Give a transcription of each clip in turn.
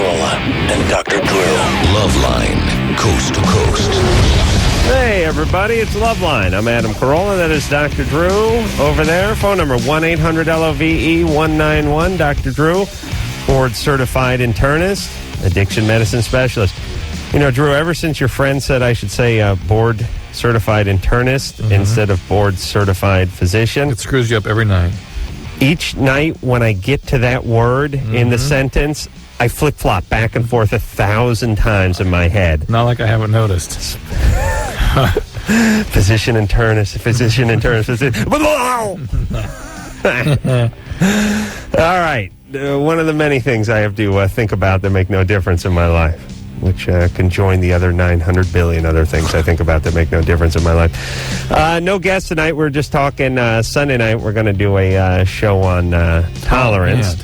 Carolla and Dr. Drew. Loveline, coast to coast. Hey, everybody, it's Loveline. I'm Adam Carolla. That is Dr. Drew over there. Phone number 1-800-LOVE-191. Dr. Drew, board-certified internist, addiction medicine specialist. You know, Drew, ever since your friend said I should say board-certified internist instead of board-certified physician. It screws you up every night. Each night when I get to that word in the sentence, I flip-flop back and forth 1,000 times in my head. Not like I haven't noticed. Physician internist, physician internist, physician. All right. One of the many things I have to think about that make no difference in my life, which can join the other 900 billion other things I think about that make no difference in my life. No guests tonight. We're just talking Sunday night. We're going to do a show on tolerance.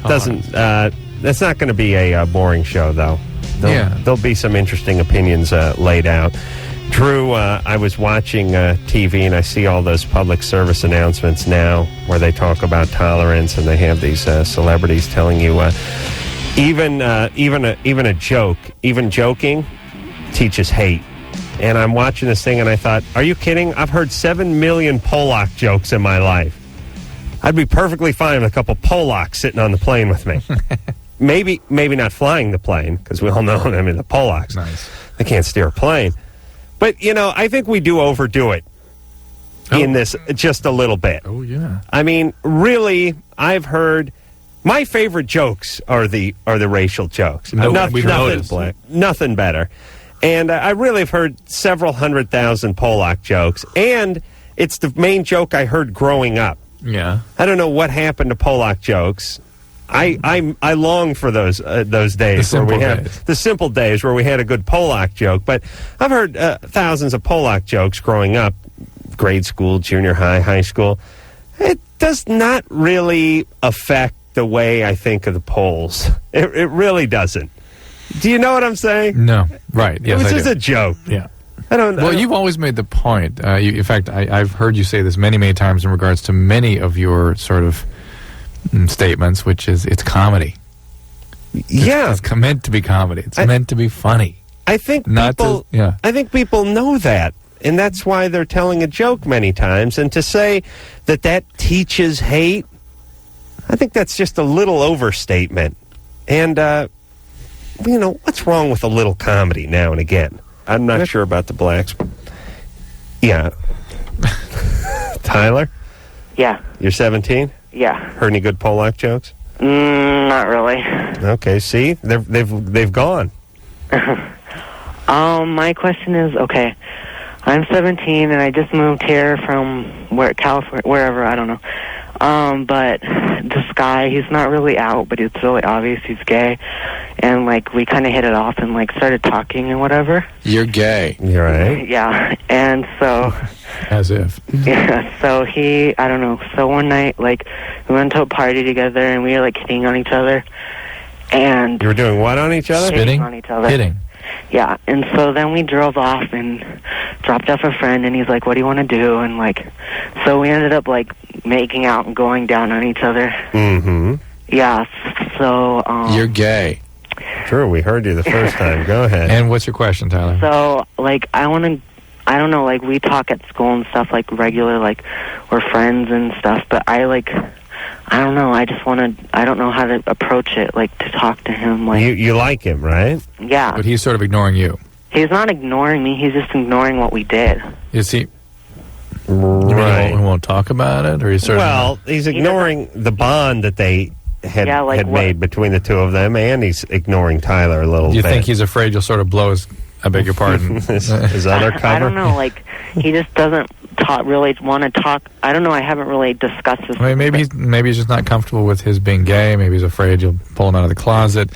That's not going to be a boring show, though. There'll be some interesting opinions laid out. Drew, I was watching TV, and I see all those public service announcements now where they talk about tolerance, and they have these celebrities telling you even a joke, even joking, teaches hate. And I'm watching this thing, and I thought, are you kidding? I've heard 7 million Polak jokes in my life. I'd be perfectly fine with a couple Polacks sitting on the plane with me. Maybe not flying the plane, because we all know, I mean, the Polacks. Nice. They can't steer a plane. But, you know, I think we do overdo it in this just a little bit. Oh, yeah. I mean, really, I've heard... My favorite jokes are the racial jokes. Nothing better. And I really have heard several 100,000 Polak jokes. And it's the main joke I heard growing up. Yeah. I don't know what happened to Polak jokes. I long for those days where we had the simple days where we had a good Polak joke. But I've heard thousands of Polak jokes growing up, grade school, junior high, high school. It does not really affect the way I think of the Poles. It really doesn't. Do you know what I'm saying? No. Right. Yes, it was just a joke. Yeah. You've always made the point. In fact, I've heard you say this many, many times in regards to many of your sort of statements, which is it's comedy. It's meant to be comedy. It's meant to be funny. I think people know that, and that's why they're telling a joke many times. And to say that teaches hate, I think that's just a little overstatement. And you know, what's wrong with a little comedy now and again? I'm not sure about the blacks. Yeah. Tyler? Yeah. You're 17? Yeah. Heard any good Polak jokes? Not really. Okay, see? They've gone. My question is, okay, I'm 17 and I just moved here from California, wherever, I don't know. But this guy, he's not really out, but it's really obvious he's gay. And, like, we kind of hit it off and, like, started talking and whatever. You're gay. You're right. Yeah. And so... As if. Yeah, so I don't know. So one night, like, we went to a party together and we were, like, hitting on each other. And... You were doing what on each other? Hitting on each other. Hitting. Yeah, and so then we drove off and dropped off a friend, and he's like, what do you want to do? And, like, so we ended up, like, making out and going down on each other. Mm-hmm. Yeah, so... You're gay. True, we heard you the first time. Go ahead. And what's your question, Tyler? So, like, I don't know, like, we talk at school and stuff, like, regular, like, we're friends and stuff, but I don't know, I don't know how to approach it, like, to talk to him, like... You like him, right? Yeah. But he's sort of ignoring you. He's not ignoring me, he's just ignoring what we did. Is he... Right. You won't talk about it, or he's sort of... he's ignoring the bond that they had made between the two of them, and he's ignoring Tyler a little bit. You think he's afraid you'll sort of blow his... I beg your pardon. his other cover? I don't know, like, he just doesn't really want to talk. I don't know, I haven't really discussed this. I mean, maybe he's just not comfortable with his being gay. Maybe he's afraid you'll pull him out of the closet.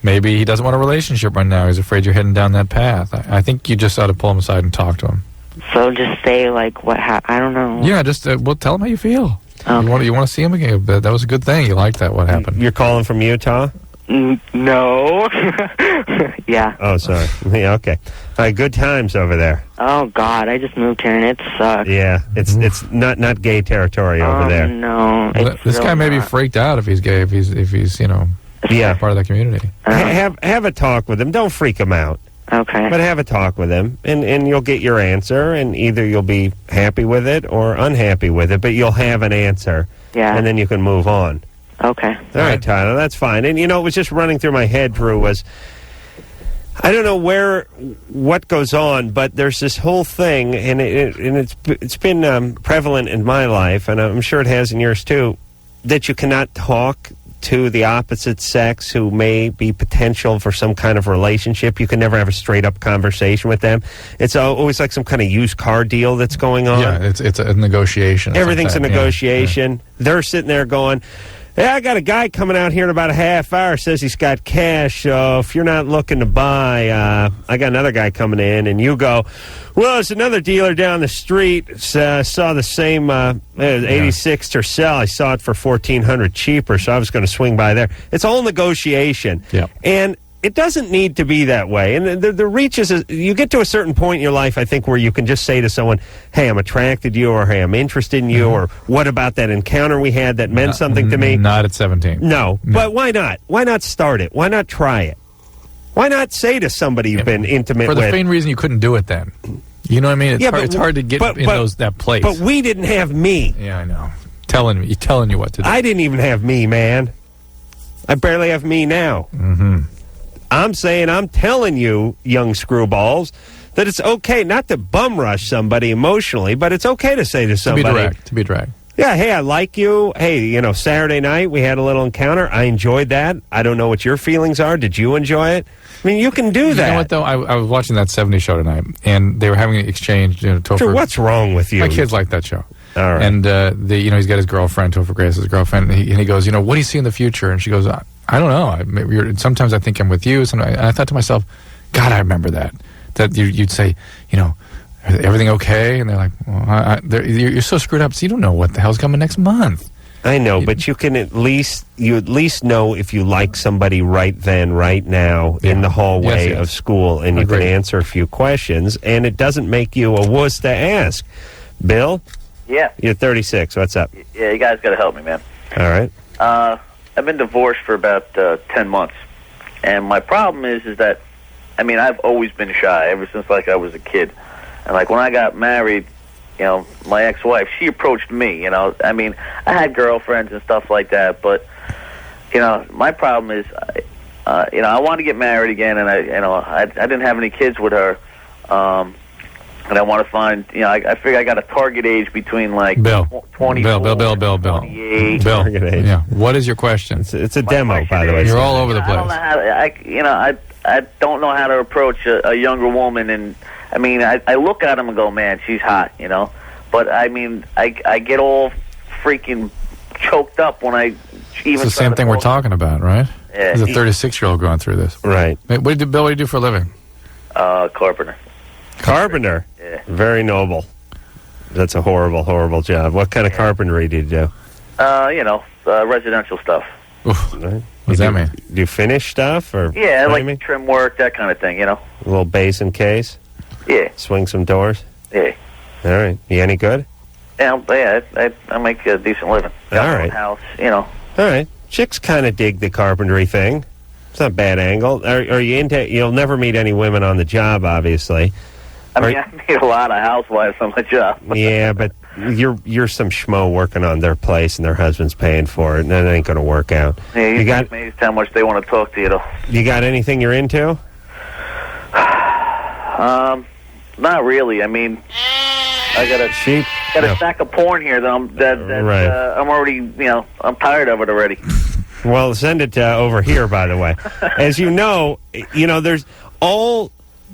Maybe he doesn't want a relationship right now. He's afraid you're heading down that path. I think you just ought to pull him aside and talk to him. So just say, like, what I don't know. Yeah, just tell him how you feel. Okay. You want to see him again. That was a good thing. You liked that, what happened. You're calling from Utah? No. Yeah. Oh, sorry. Yeah, okay. Good times over there. Oh, God, I just moved here and it sucks. Yeah, it's not gay territory over there. No. This guy may be freaked out if he's gay, if he's Yeah. Part of that community. Have a talk with him. Don't freak him out. Okay. But have a talk with him, and you'll get your answer, and either you'll be happy with it or unhappy with it, but you'll have an answer. Yeah. And then you can move on. Okay. All right, Tyler, that's fine. And, it was just running through my head, Drew, was I don't know what goes on, but there's this whole thing, and it's been prevalent in my life, and I'm sure it has in yours too, that you cannot talk to the opposite sex who may be potential for some kind of relationship. You can never have a straight-up conversation with them. It's always like some kind of used car deal that's going on. Yeah, it's a negotiation. Everything's a negotiation. Yeah. They're sitting there going, "Yeah, I got a guy coming out here in about a half hour, says he's got cash, so if you're not looking to buy, I got another guy coming in," and you go, "Well, there's another dealer down the street, saw the same 86 Tercel. I saw it for $1,400 cheaper, so I was going to swing by there." It's all negotiation. Yep. And it doesn't need to be that way. And the reaches, you get to a certain point in your life, I think, where you can just say to someone, "Hey, I'm attracted to you," or "Hey, I'm interested in you," or "What about that encounter we had that meant something to me?" Not at 17. No, but why not? Why not start it? Why not try it? Why not say to somebody you've been intimate with? For the main reason you couldn't do it then. You know what I mean? It's hard to get in that place. But we didn't have me. Yeah, I know. Telling you what to do. I didn't even have me, man. I barely have me now. Mm-hmm. I'm telling you, young screwballs, that it's okay not to bum rush somebody emotionally, but it's okay to say to somebody. To be direct. Yeah, hey, I like you. Hey, Saturday night we had a little encounter. I enjoyed that. I don't know what your feelings are. Did you enjoy it? I mean, you can do that. You know what, though? I was watching that 70s show tonight, and they were having an exchange. Topher, what's wrong with you? My kids like that show. All right. And, he's got his girlfriend, Topher Grace, his girlfriend, and he goes, what do you see in the future? And she goes, I don't know. Sometimes I think I'm with you. And I thought to myself, God, I remember that. That you'd say, everything okay? And they're like, well, you're so screwed up, so you don't know what the hell's coming next month. I know, but you at least know if you like somebody right then, right now, in the hallway of school, and you can answer a few questions, and it doesn't make you a wuss to ask. Bill? Yeah. You're 36. What's up? Yeah, you guys got to help me, man. All right. I've been divorced for about 10 months, and my problem is that, I've always been shy ever since, I was a kid. And, when I got married, my ex-wife, she approached me, I had girlfriends and stuff like that, but, my problem is, I want to get married again, and I didn't have any kids with her, and I want to find, I figure I got a target age between, Bill. 24 Bill. 28. Bill, target age. Yeah. What is your question? It's a demo, by the way. You're all over the place. I don't know how to, I don't know how to approach a younger woman, and, I look at them and go, man, she's hot, But, I get all freaking choked up when I even... It's the same thing we're talking about, right? Yeah. There's a 36-year-old going through this. Right. Bill, what do you do for a living? Carpenter. Carpenter? Yeah. Very noble. That's a horrible, horrible job. What kind of carpentry do you do? Residential stuff. Oof. Right. What does that mean? Do you finish stuff? Or Yeah, trim work, that kind of thing, A little base and case? Yeah. Swing some doors? Yeah. All right. You any good? Yeah, I make a decent living. Got All my own right. house, All right. Chicks kind of dig the carpentry thing. It's not a bad angle. Are you into... You'll never meet any women on the job, obviously. I meet a lot of housewives on my job. Yeah, but you're some schmo working on their place, and their husband's paying for it, and that ain't going to work out. Yeah, you got amazed how much they want to talk to you, though. You got anything you're into? Not really. I got a stack of porn here that I'm already, I'm tired of it already. Well, send it over here, by the way. As you know, there's all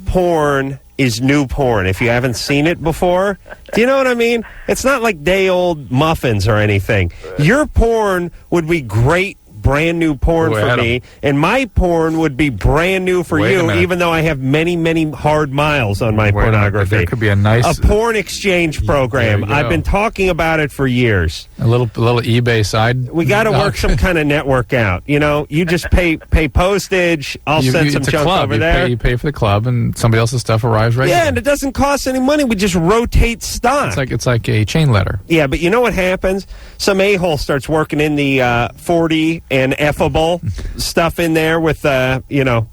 porn is new porn if you haven't seen it before. Do you know what I mean? It's not like day-old muffins or anything. Your porn would be great, brand new porn for me, and my porn would be brand new for you, even though I have many, many hard miles on my pornography. There could be a porn exchange program. I've been talking about it for years. A little eBay side. We got to work some kind of network out. You just pay postage. I'll send some junk over there. You pay for the club, and somebody else's stuff arrives right. Yeah, and it doesn't cost any money. We just rotate stock. It's like a chain letter. Yeah, but you know what happens? Some a-hole starts working in the 40 ineffable stuff in there with,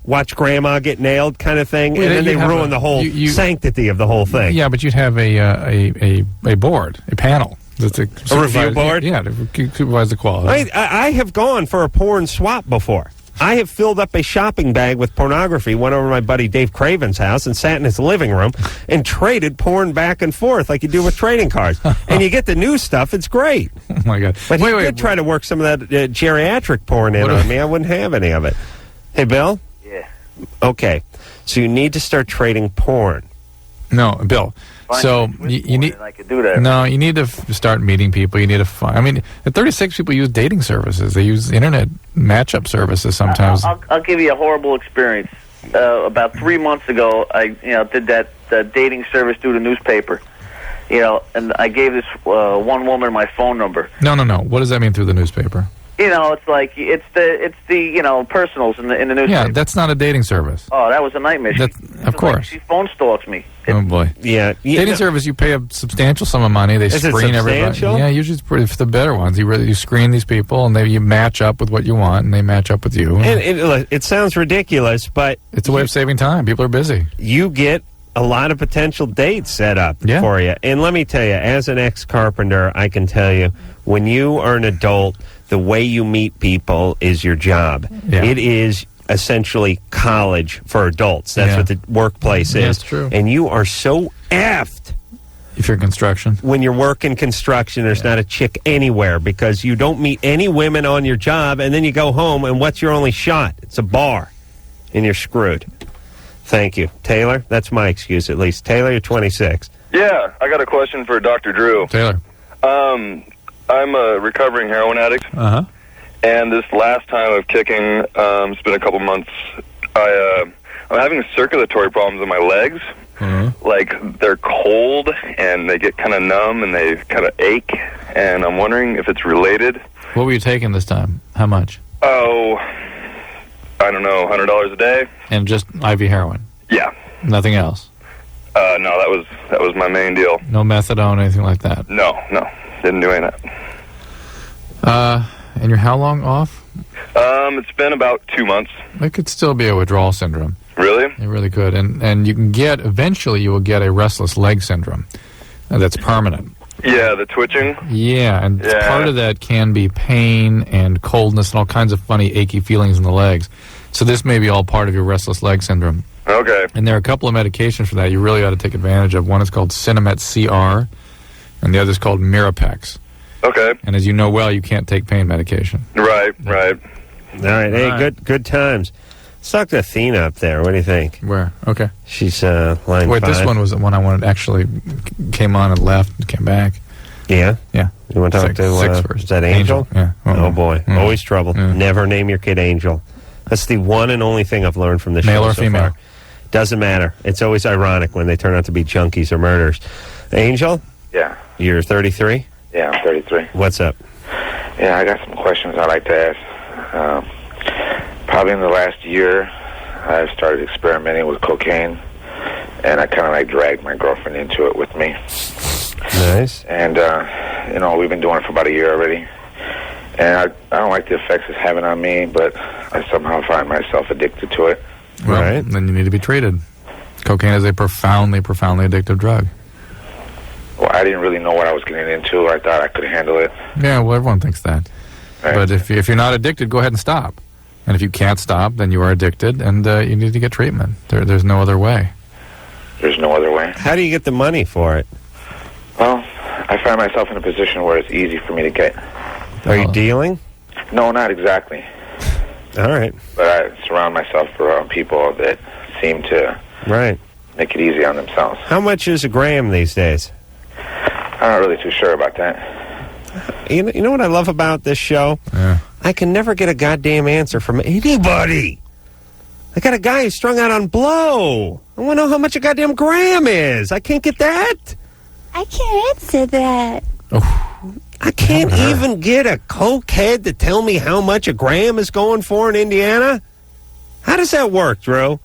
watch grandma get nailed kind of thing, Well, and then you'd they have ruin the whole sanctity of the whole thing. Yeah, but you'd have a board, a panel. That's A review board? Yeah, to supervise the quality. I have gone for a porn swap before. I have filled up a shopping bag with pornography, went over to my buddy Dave Craven's house and sat in his living room and traded porn back and forth like you do with trading cards. And you get the new stuff. It's great. Oh, my God. But he did try to work some of that geriatric porn in on me. I wouldn't have any of it. Hey, Bill? Yeah. Okay. So you need to start trading porn. No, Bill. So you need. I could do that. No, you need to start meeting people. You need to find. I mean, at 36, people use dating services. They use internet matchup services sometimes. I'll give you a horrible experience. About 3 months ago, I did that dating service through the newspaper. And I gave this one woman my phone number. No. What does that mean through the newspaper? It's like it's the personals in the newspaper. Yeah, that's not a dating service. Oh, that was a nightmare. Of course. She phone stalks me. Oh boy. Yeah. Dating service, you pay a substantial sum of money. They Is it screen everybody. substantial? Yeah, usually it's pretty, for the better ones. You screen these people, and you match up with what you want, and they match up with you. And it sounds ridiculous, but It's a way of saving time. People are busy. you get a lot of potential dates set up for you. And let me tell you, as an ex-carpenter, I can tell you, when you are an adult, the way you meet people is your job. Yeah. It is essentially college for adults. That's what the workplace is. That's true. And you are so effed If you're in construction. when you're working construction. There's not a chick anywhere because you don't meet any women on your job, and then you go home, and what's your only shot? It's a bar, and you're screwed. Thank you. Taylor, that's my excuse at least. Taylor, you're 26. Yeah, I got a question for Dr. Drew. Taylor. I'm a recovering heroin addict, Uh-huh. and this last time of kicking, it's been a couple months, I'm having circulatory problems in my legs. Uh-huh. Like, they're cold, and they get kind of numb, and they kind of ache, and I'm wondering if it's related. What were you taking this time? How much? Oh, I don't know, $100 a day? And just IV heroin? Yeah. Nothing else? No, that was my main deal. No methadone, anything like that? No, didn't do any of that. And you're how long off? It's been about 2 months. It could still be a withdrawal syndrome. Really? It really could. And you can eventually you will get a restless leg syndrome. That's permanent. Yeah, the twitching. Yeah, and Yeah. part of that can be pain and coldness and all kinds of funny achy feelings in the legs. So this may be all part of your restless leg syndrome. Okay. And there are a couple of medications for that you really ought to take advantage of. One is called Cinemet CR, and the other is called Mirapex. Okay. And as you know well, you can't take pain medication. Right. All right. Hey, good times. Let's talk to Athena up there. What do you think? Where? Okay. She's line Wait, 5. this one was the one I wanted. Actually, came on and left and came back. Yeah? Yeah. You want to talk to... Six first. Is that Angel? Yeah. Oh, boy. Mm. Always trouble. Yeah. Never name your kid Angel. That's the one and only thing I've learned from this Male show or so female? far. Doesn't matter. It's always ironic when they turn out to be junkies or murderers. Angel, Yeah, you're 33? yeah, I'm 33. What's up? Yeah, I got some questions I'd like to ask. Probably in the last year, I've started experimenting with cocaine, and I kind of dragged my girlfriend into it with me. Nice. And, we've been doing it for about a year already. And I don't like the effects it's having on me, but I somehow find myself addicted to it. Well, Right. then you need to be treated. Cocaine is a profoundly, profoundly addictive drug. Well, I didn't really know what I was getting into. I thought I could handle it. Yeah, well, everyone thinks that. Right. But if you're not addicted, go ahead and stop. And if you can't stop, then you are addicted, and you need to get treatment. There's no other way. There's no other way. How do you get the money for it? Well, I find myself in a position where it's easy for me to get. Are you dealing? No, not exactly. All right. But I surround myself around people that seem to Right. make it easy on themselves. How much is a gram these days? I'm not really too sure about that. You know what I love about this show? Yeah. I can never get a goddamn answer from anybody. I got a guy who's strung out on blow. I want to know how much a goddamn gram is. I can't get that. I can't answer that. I can't even get a cokehead to tell me how much a gram is going for in Indiana. How does that work, Drew?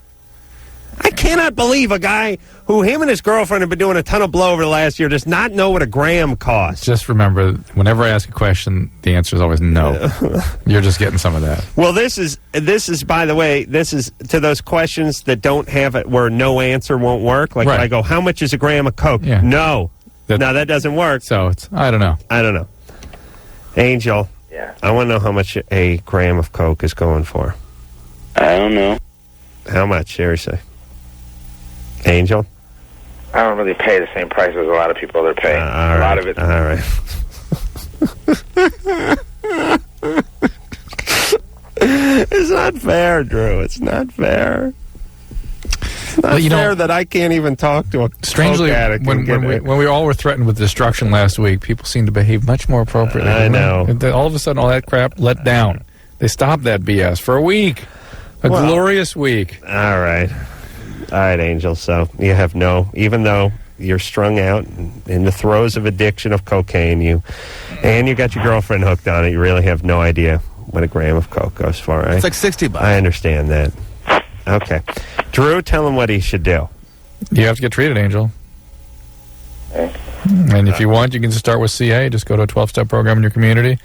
I can't cannot believe a guy who him and his girlfriend have been doing a ton of blow over the last year does not know what a gram costs. Just remember, whenever I ask a question, the answer is always no. You're just getting some of that. Well, this is by the way, this is to those questions that don't have it where no answer won't work. Like when I go, how much is a gram of Coke? Yeah. No, that doesn't work. So it's I don't know. Angel, Yeah. I want to know how much a gram of Coke is going for. I don't know. How much, seriously? Angel? I don't really pay the same price as a lot of people are paying. All a right, lot of it. All right. It's not fair, Drew. It's not fair. It's not fair that I can't even talk to a strangely, Coke addict. when we all were threatened with destruction last week, people seemed to behave much more appropriately. I know. All of a sudden, all that crap let down. They stopped that BS for a week. A glorious week. All right, Angel. So you have even though you're strung out in the throes of addiction of cocaine, you got your girlfriend hooked on it, you really have no idea what a gram of Coke goes for, right? It's like $60. I understand that. Okay. Drew, tell him what he should do. You have to get treated, Angel. And if you want, you can just start with CA. Just go to a 12-step program in your community.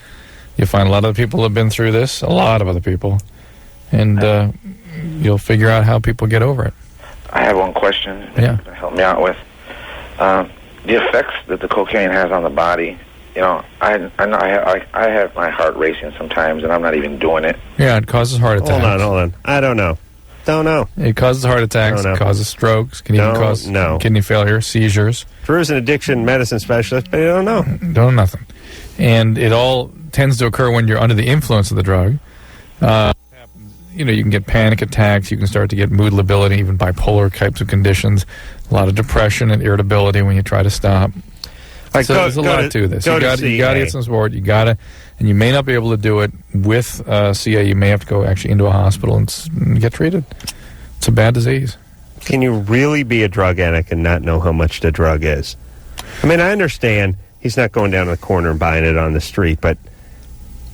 You'll find a lot of people have been through this, a lot of other people. And you'll figure out how people get over it. I have one question that you can help me out with. The effects that the cocaine has on the body. You know, I know I have my heart racing sometimes, and I'm not even doing it. Yeah, it causes heart attacks. Hold on. I don't know. It causes heart attacks. It causes strokes. Can even cause kidney failure, seizures. Drew's an addiction medicine specialist, but you don't know. Don't know nothing. And it all tends to occur when you're under the influence of the drug. You can get panic attacks. You can start to get mood lability, even bipolar types of conditions. A lot of depression and irritability when you try to stop. Right, so there's a lot to this. You got to get some support. You got to, and you may not be able to do it with CA. You may have to go actually into a hospital and get treated. It's a bad disease. Can you really be a drug addict and not know how much the drug is? I mean, I understand he's not going down to the corner and buying it on the street, but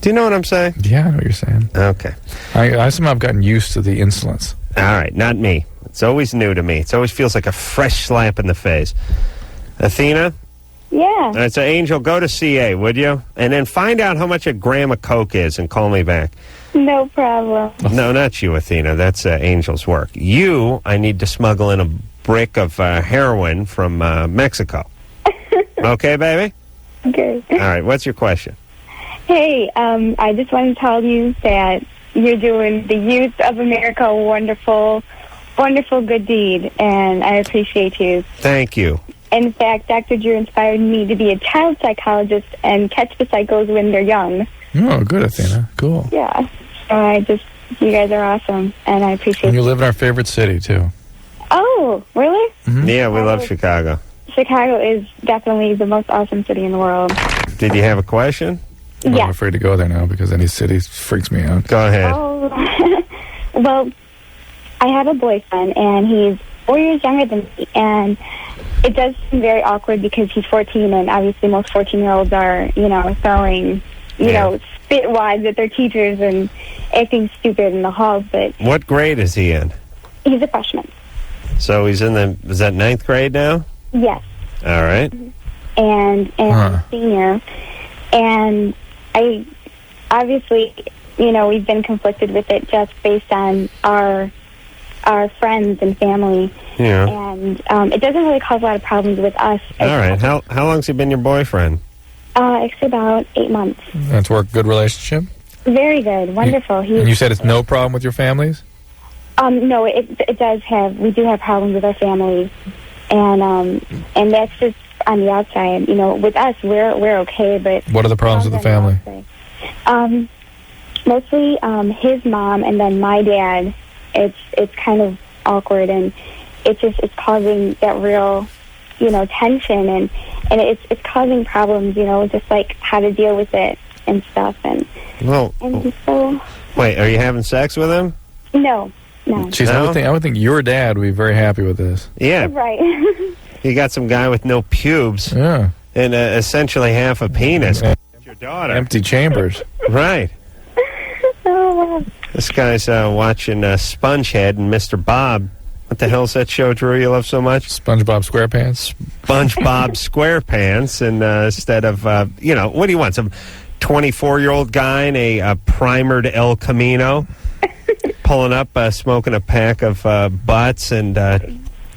do you know what I'm saying? Yeah, I know what you're saying. Okay. I somehow have gotten used to the insolence. All right, not me. It's always new to me. It always feels like a fresh slap in the face. Athena? Yeah. All right, so Angel, go to CA, would you? And then find out how much a gram of Coke is and call me back. No problem. No, not you, Athena. That's Angel's work. You, I need to smuggle in a brick of heroin from Mexico. Okay, baby? Okay. All right, what's your question? Hey, I just wanted to tell you that you're doing the youth of America a wonderful good deed, and I appreciate you. Thank you. In fact, Dr. Drew inspired me to be a child psychologist and catch the psychos when they're young. Oh, good, Athena. Cool. Yeah. So you guys are awesome, and I appreciate And you live in our favorite city, too. Oh, really? Mm-hmm. Yeah, we love Chicago. Chicago is definitely the most awesome city in the world. Did you have a question? I'm afraid to go there now because any city freaks me out. Go ahead. Oh, well, I have a boyfriend, and he's 4 years younger than me, and it does seem very awkward because he's 14, and obviously most 14-year-olds are, throwing, spit wads at their teachers and acting stupid in the halls. But what grade is he in? He's a freshman. So he's is that 9th grade now? Yes. All right. And I'm a senior, and I obviously, we've been conflicted with it just based on our friends and family. Yeah. And it doesn't really cause a lot of problems with us. All right. How long's he been your boyfriend? It's about 8 months. That's worked. Good relationship? Very good. Wonderful. And you said it's no problem with your families? No, it does have. We do have problems with our families, and that's just on the outside. With us, we're okay. But what are the problems with the family? Mostly his mom, and then my dad. It's kind of awkward, and it's causing that real, tension, and it's causing problems. Just like how to deal with it and stuff. And so. Wait, are you having sex with him? No. Jeez, No? I would think your dad would be very happy with this. Yeah. Right. You got some guy with no pubes. Yeah. And essentially half a penis. Your daughter. Empty chambers. Right. Oh. This guy's watching Spongehead and Mr. Bob What the hell's that show, Drew, you love so much? SpongeBob SquarePants. SpongeBob SquarePants, and instead of, what do you want? Some 24-year-old guy in a primered El Camino pulling up, smoking a pack of butts and,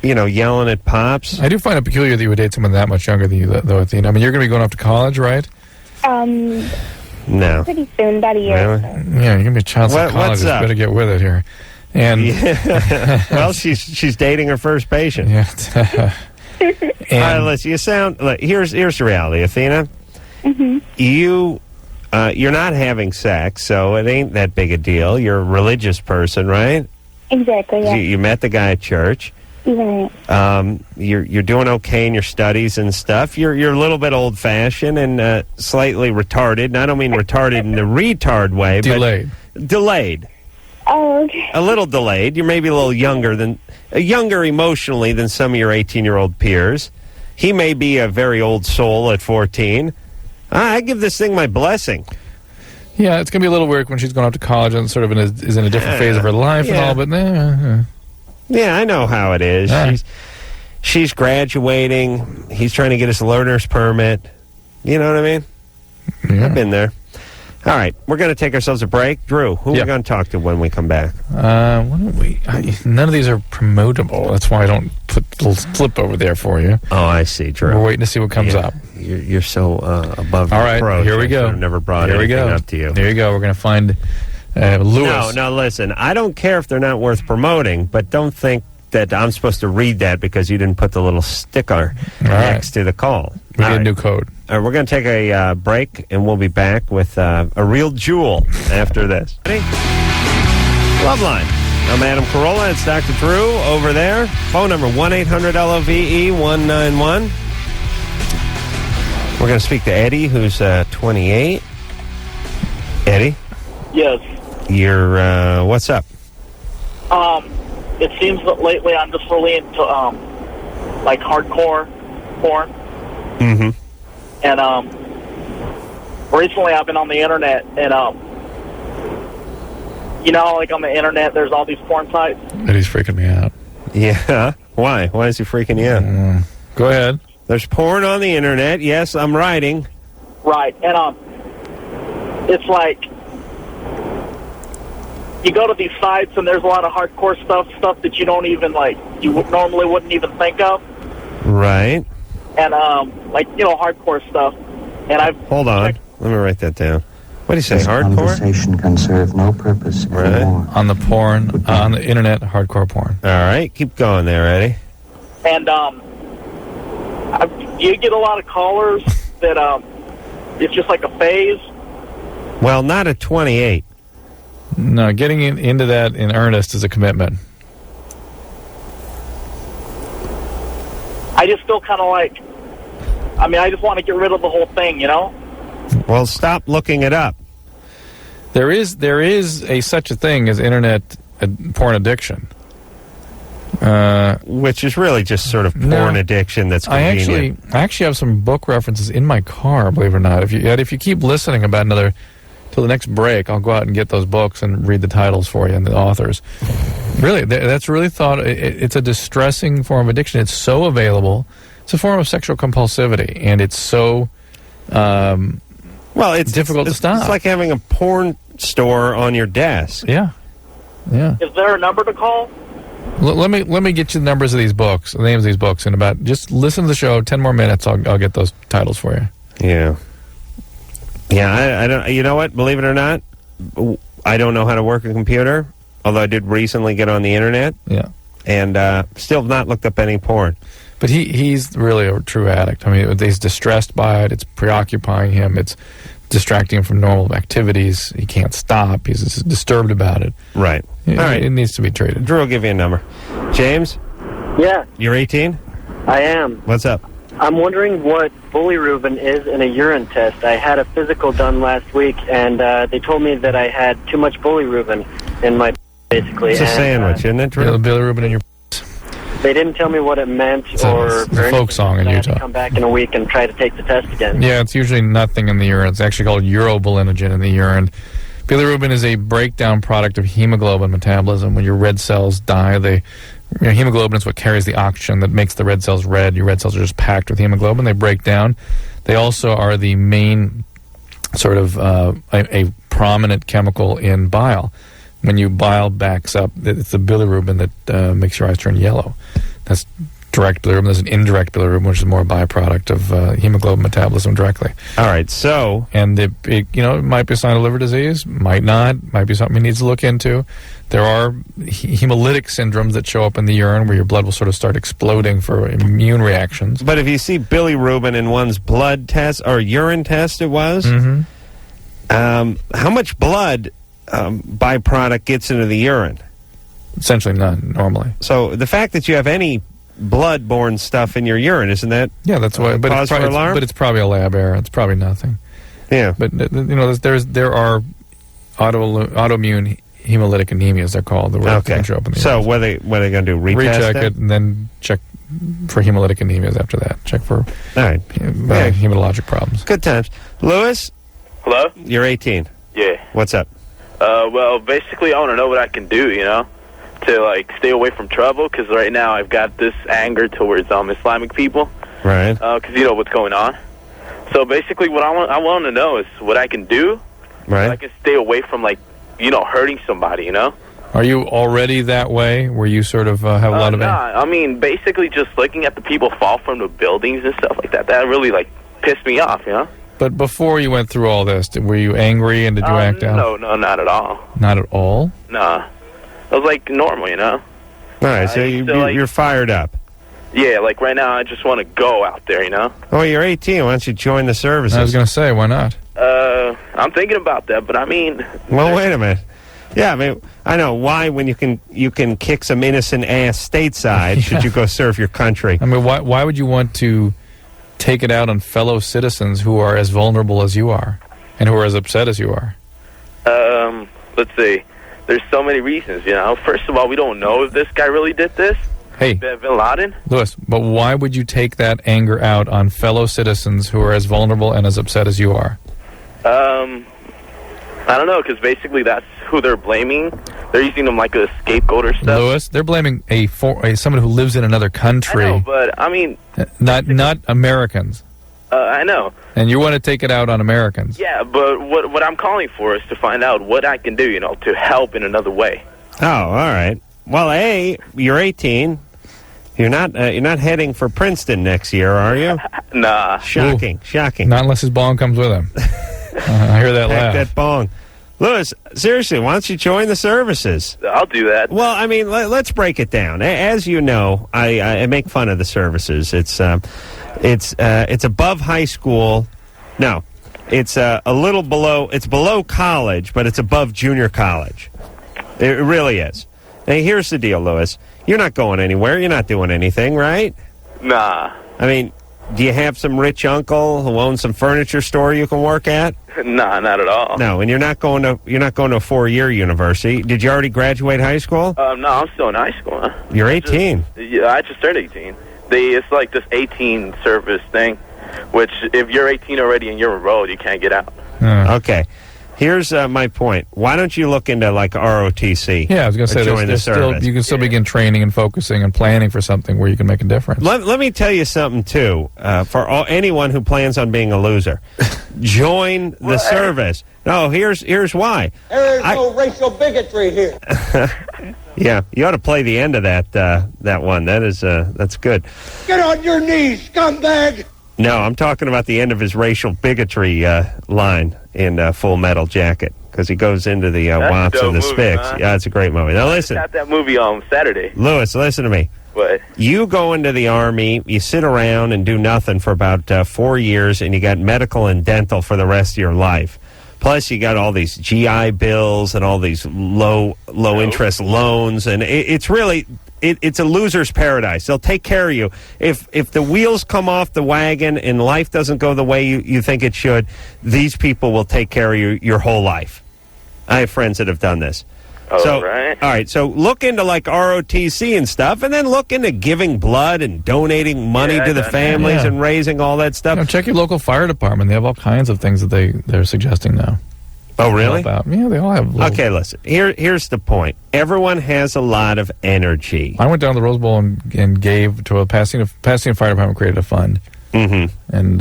yelling at Pops? I do find it peculiar that you would date someone that much younger than you, though, Athena. I mean, you're going to be going off to college, right? No. Pretty soon, about a year. Really? Yeah, you're going to be a child psychologist. What's up? Better get with it here. And well, she's dating her first patient. Yeah. All right, listen. You sound. Here's the reality, Athena. Mm-hmm. You're not having sex, so it ain't that big a deal. You're a religious person, right? Exactly. Yeah. You met the guy at church. Right. You're doing okay in your studies and stuff. You're a little bit old fashioned and slightly retarded. And I don't mean retarded in the retard way, delayed. But delayed. Oh, okay. A little delayed. You're maybe a little younger emotionally than some of your 18-year-old peers. He may be a very old soul at 14. I give this thing my blessing. Yeah, it's going to be a little weird when she's going off to college and sort of is in a different phase of her life and all, but yeah, I know how it is. She's graduating. He's trying to get his learner's permit. You know what I mean? Yeah. I've been there. All right, we're going to take ourselves a break. Drew, who are we going to talk to when we come back? Why don't we? None of these are promotable. That's why I don't put the little flip over there for you. Oh, I see, Drew. We're waiting to see what comes up. You're so above all right, reproach. Here we go. I've never brought anything up to you. There you go. We're going to find Lewis. No, listen. I don't care if they're not worth promoting, but don't think that I'm supposed to read that because you didn't put the little sticker next to the call. We need a new code. We're going to take a break, and we'll be back with a real jewel after this. Ready? Loveline. I'm Adam Carolla. It's Dr. Drew over there. Phone number 1-800-LOVE-191. We're going to speak to Eddie, who's 28. Eddie? Yes. You're, what's up? It seems that lately I'm just really into, like, hardcore porn. Mm-hmm. And, recently I've been on the internet, and, like on the internet, there's all these porn sites. Eddie's freaking me out. Yeah. Why? Why is he freaking you out? Go ahead. There's porn on the internet. Yes, I'm writing. Right. And, it's like, you go to these sites, and there's a lot of hardcore stuff that you don't even, you normally wouldn't even think of. Right. And, hardcore stuff. And Hold on. Let me write that down. What do you say, this hardcore? Conversation can serve no purpose anymore. On the porn, on the internet, hardcore porn. All right. Keep going there, Eddie. And, you get a lot of callers that, it's just like a phase. Well, not at 28. No, getting into that in earnest is a commitment. I just feel kind of like, I just want to get rid of the whole thing, Well, stop looking it up. There is such a thing as internet porn addiction. Which is really just sort of porn addiction that's convenient. I actually have some book references in my car, believe it or not. If you keep listening about another... till the next break, I'll go out and get those books and read the titles for you and the authors. Really, that's really thought. It's a distressing form of addiction. It's so available. It's a form of sexual compulsivity, and it's so it's difficult to stop. It's like having a porn store on your desk. Yeah. Is there a number to call? Let me get you the numbers of these books, the names of these books, and just listen to the show. 10 more minutes, I'll get those titles for you. Yeah. Yeah, I don't. You know what? Believe it or not, I don't know how to work a computer. Although I did recently get on the internet. Yeah, and still not looked up any porn. But he's really a true addict. I mean, he's distressed by it. It's preoccupying him. It's distracting him from normal activities. He can't stop. He's disturbed about it. Right. All right. It needs to be treated. Drew will give you a number. James. Yeah. You're 18. I am. What's up? I'm wondering what bilirubin is in a urine test. I had a physical done last week, and they told me that I had too much bilirubin in my basically. It's a sandwich, isn't it, Drew? Yeah, the bilirubin in your... They didn't tell me what it meant it's a folk song in I had Utah. to come back in a week and try to take the test again. Yeah, it's usually nothing in the urine. It's actually called urobilinogen in the urine. Bilirubin is a breakdown product of hemoglobin metabolism. When your red cells die, hemoglobin is what carries the oxygen that makes the red cells red. Your red cells are just packed with hemoglobin. They break down. They also are the main sort of a prominent chemical in bile. When your bile backs up, it's the bilirubin that makes your eyes turn yellow. That's direct bilirubin. There's an indirect bilirubin, which is more a byproduct of hemoglobin metabolism directly. All right, so... And it might be a sign of liver disease, might not, might be something he needs to look into. There are hemolytic syndromes that show up in the urine where your blood will sort of start exploding for immune reactions. But if you see bilirubin in one's blood test, or urine test it was, how much blood byproduct gets into the urine? Essentially none, normally. So the fact that you have any blood-borne stuff in your urine, isn't that? Yeah, that's why. But cause for alarm? But it's probably a lab error. It's probably nothing. Yeah. But there are autoimmune hemolytic anemias, they're called. That can show up in the so urine. what are they going to do? Recheck it and then check for hemolytic anemias after that. Check for hematologic problems. Good times. Lewis? Hello? You're 18. Yeah. What's up? Well, basically, I want to know what I can do, to, like, stay away from trouble, because right now I've got this anger towards Islamic people. Right. Because you know what's going on. So basically what I want to know is what I can do. Right. So I can stay away from, like, hurting somebody, Are you already that way, where you sort of have a lot of... I mean, basically just looking at the people fall from the buildings and stuff like that, that really, like, pissed me off, But before you went through all this, were you angry and did you act out? No, not at all. Not at all? Nah. I was, like, normal, All right, so you're fired up. Yeah, like, right now I just want to go out there, Oh, you're 18. Why don't you join the services? I was going to say, why not? I'm thinking about that, but I mean... Well, wait a minute. Yeah, I mean, I know. Why, when you can kick some innocent ass stateside, should you go serve your country? I mean, why would you want to take it out on fellow citizens who are as vulnerable as you are and who are as upset as you are? Let's see. There's so many reasons, First of all, we don't know if this guy really did this. Hey, Bin Laden? Lewis, but why would you take that anger out on fellow citizens who are as vulnerable and as upset as you are? I don't know, because basically that's who they're blaming. They're using them like a scapegoat or stuff. Lewis, they're blaming someone who lives in another country. I know, but I mean... Not Americans. I know. And you want to take it out on Americans. Yeah, but what I'm calling for is to find out what I can do, to help in another way. Oh, all right. Well, you're 18. You're not heading for Princeton next year, are you? Nah. Shocking. Not unless his bong comes with him. I hear that laugh. That bong. Lewis, seriously, why don't you join the services? I'll do that. Well, I mean, let's break it down. As you know, I make fun of the services. It's above high school. No, it's a little below. It's below college, but it's above junior college. It really is. Now, here's the deal, Lewis. You're not going anywhere. You're not doing anything, right? Nah. I mean, do you have some rich uncle who owns some furniture store you can work at? Nah, not at all. No, and you're not going to a 4-year university. Did you already graduate high school? No, I'm still in high school. Huh? You're 18. I just turned 18. It's like this 18 service thing, which if you're 18 already and you're enrolled, you can't get out. Okay. Here's my point. Why don't you look into, like, ROTC? Yeah, I was going to say, you can still begin training and focusing and planning for something where you can make a difference. Let me tell you something, too, for anyone who plans on being a loser. Join the service. No, here's why. There is no racial bigotry here. Yeah, you ought to play the end of that one. That's good. Get on your knees, scumbag! No, I'm talking about the end of his racial bigotry line in Full Metal Jacket, because he goes into the Wops and the Spics. Huh? Yeah, it's a great movie. Now listen. I got that movie on Saturday. Lewis, listen to me. What? You go into the Army, you sit around and do nothing for about 4 years, and you got medical and dental for the rest of your life. Plus, you got all these GI bills and all these low interest loans, and it's really... It's a loser's paradise. They'll take care of you. If the wheels come off the wagon and life doesn't go the way you think it should, these people will take care of you your whole life. I have friends that have done this. All right. So look into, like, ROTC and stuff, and then look into giving blood and donating money to the families and raising all that stuff. Check your local fire department. They have all kinds of things that they're suggesting now. Oh, really? help out. Yeah, they all have little... Okay, listen. Here's the point. Everyone has a lot of energy. I went down to the Rose Bowl and gave to a Pasadena Fire Department created a fund. Mm-hmm. And,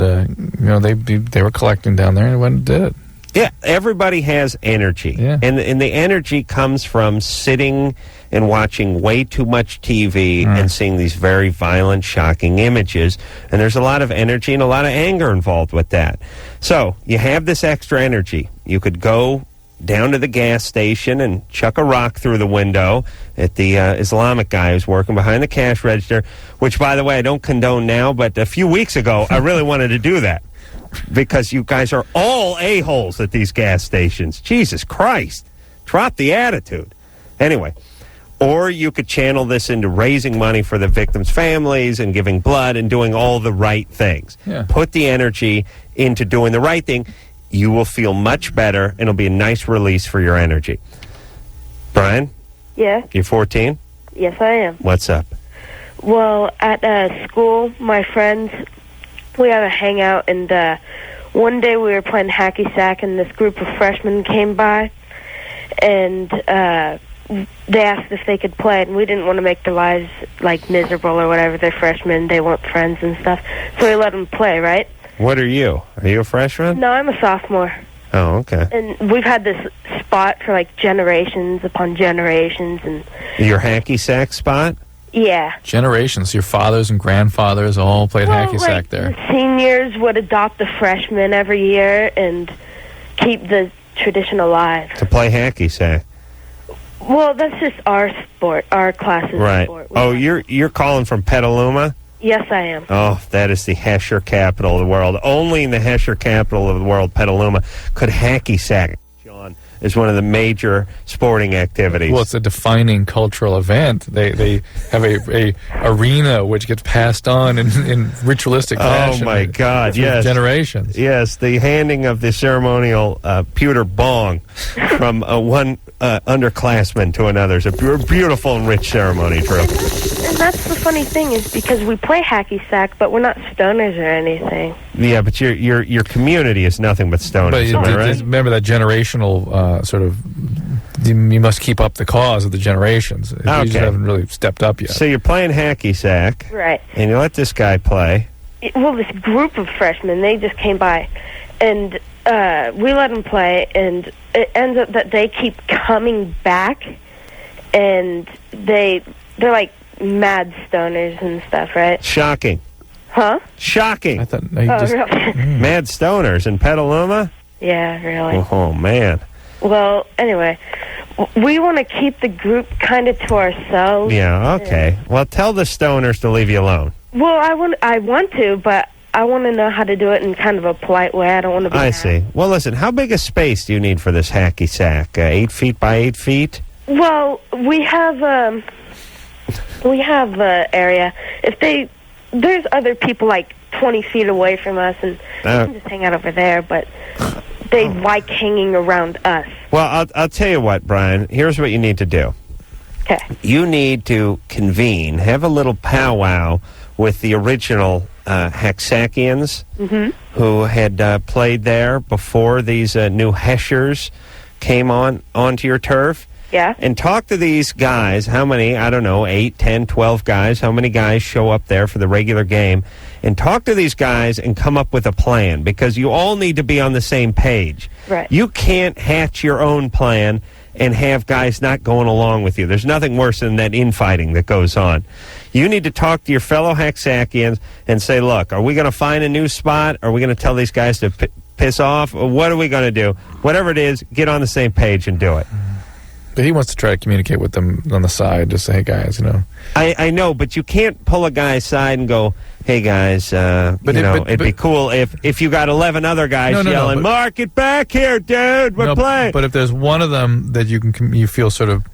they were collecting down there and went and did it. Yeah, everybody has energy. Yeah. And the energy comes from sitting and watching way too much TV and seeing these very violent, shocking images. And there's a lot of energy and a lot of anger involved with that. So you have this extra energy. You could go down to the gas station and chuck a rock through the window at the Islamic guy who's working behind the cash register, which, by the way, I don't condone now, but a few weeks ago, I really wanted to do that. Because you guys are all a-holes at these gas stations. Jesus Christ. Drop the attitude. Anyway, or you could channel this into raising money for the victims' families and giving blood and doing all the right things. Yeah. Put the energy into doing the right thing. You will feel much better, and it'll be a nice release for your energy. Brian? Yeah? You're 14? Yes, I am. What's up? Well, at school, my friends, we had a hangout, and one day we were playing hacky sack, and this group of freshmen came by, and they asked if they could play, and we didn't want to make their lives, miserable or whatever. They're freshmen, they weren't friends and stuff, so we let them play, right? What are you? Are you a freshman? No, I'm a sophomore. Oh, okay. And we've had this spot for, generations upon generations, and... Your hacky sack spot? Yeah. Generations. Your fathers and grandfathers all played hacky sack there. The seniors would adopt the freshmen every year and keep the tradition alive. To play hacky sack? Well, that's just our sport, our class's right. sport. Oh, you're calling from Petaluma? Yes, I am. Oh, that is the Hesher capital of the world. Only in the Hesher capital of the world, Petaluma, could hacky sack, John, is one of the major sporting activities. Well, it's a defining cultural event. They have a arena which gets passed on in ritualistic fashion. Oh, my God, yes. Generations. Yes, the handing of the ceremonial pewter bong from one underclassman to another is a beautiful and rich ceremony, Drew. And that's the funny thing is because we play hacky sack, but we're not stoners or anything. Yeah, but your community is nothing but stoners, right? Remember that generational sort of... You must keep up the cause of the generations. You just haven't really stepped up yet. So you're playing hacky sack. Right. And you let this guy play. Well, this group of freshmen, they just came by, and we let them play, and it ends up that they keep coming back, and they're like mad stoners and stuff, right? Shocking. Huh? Shocking. I thought really? Mad stoners in Petaluma? Yeah, really. Oh, man. Well, anyway, we want to keep the group kind of to ourselves. Yeah, okay. Well, tell the stoners to leave you alone. Well, I want to, but I want to know how to do it in kind of a polite way. I don't want to be I see. Well, listen, how big a space do you need for this hacky sack? 8 feet by 8 feet? Well, we have area. There's other people like 20 feet away from us, and we can just hang out over there, but they like hanging around us. Well, I'll tell you what, Brian. Here's what you need to do. Okay. You need to convene, have a little powwow with the original Haxakians who had played there before these new Heshers came onto your turf. Yeah. And talk to these guys, how many, I don't know, 8, 10, 12 guys, how many guys show up there for the regular game, and talk to these guys and come up with a plan, because you all need to be on the same page. Right. You can't hatch your own plan and have guys not going along with you. There's nothing worse than that infighting that goes on. You need to talk to your fellow Haxakians and say, look, are we going to find a new spot? Are we going to tell these guys to piss off? Or what are we going to do? Whatever it is, get on the same page and do it. But he wants to try to communicate with them on the side, just say, hey, guys, I know, but you can't pull a guy aside and go, hey, guys, it'd be cool if you got 11 other guys yelling, Mark, get back here, dude, we're playing. But if there's one of them that you feel sort of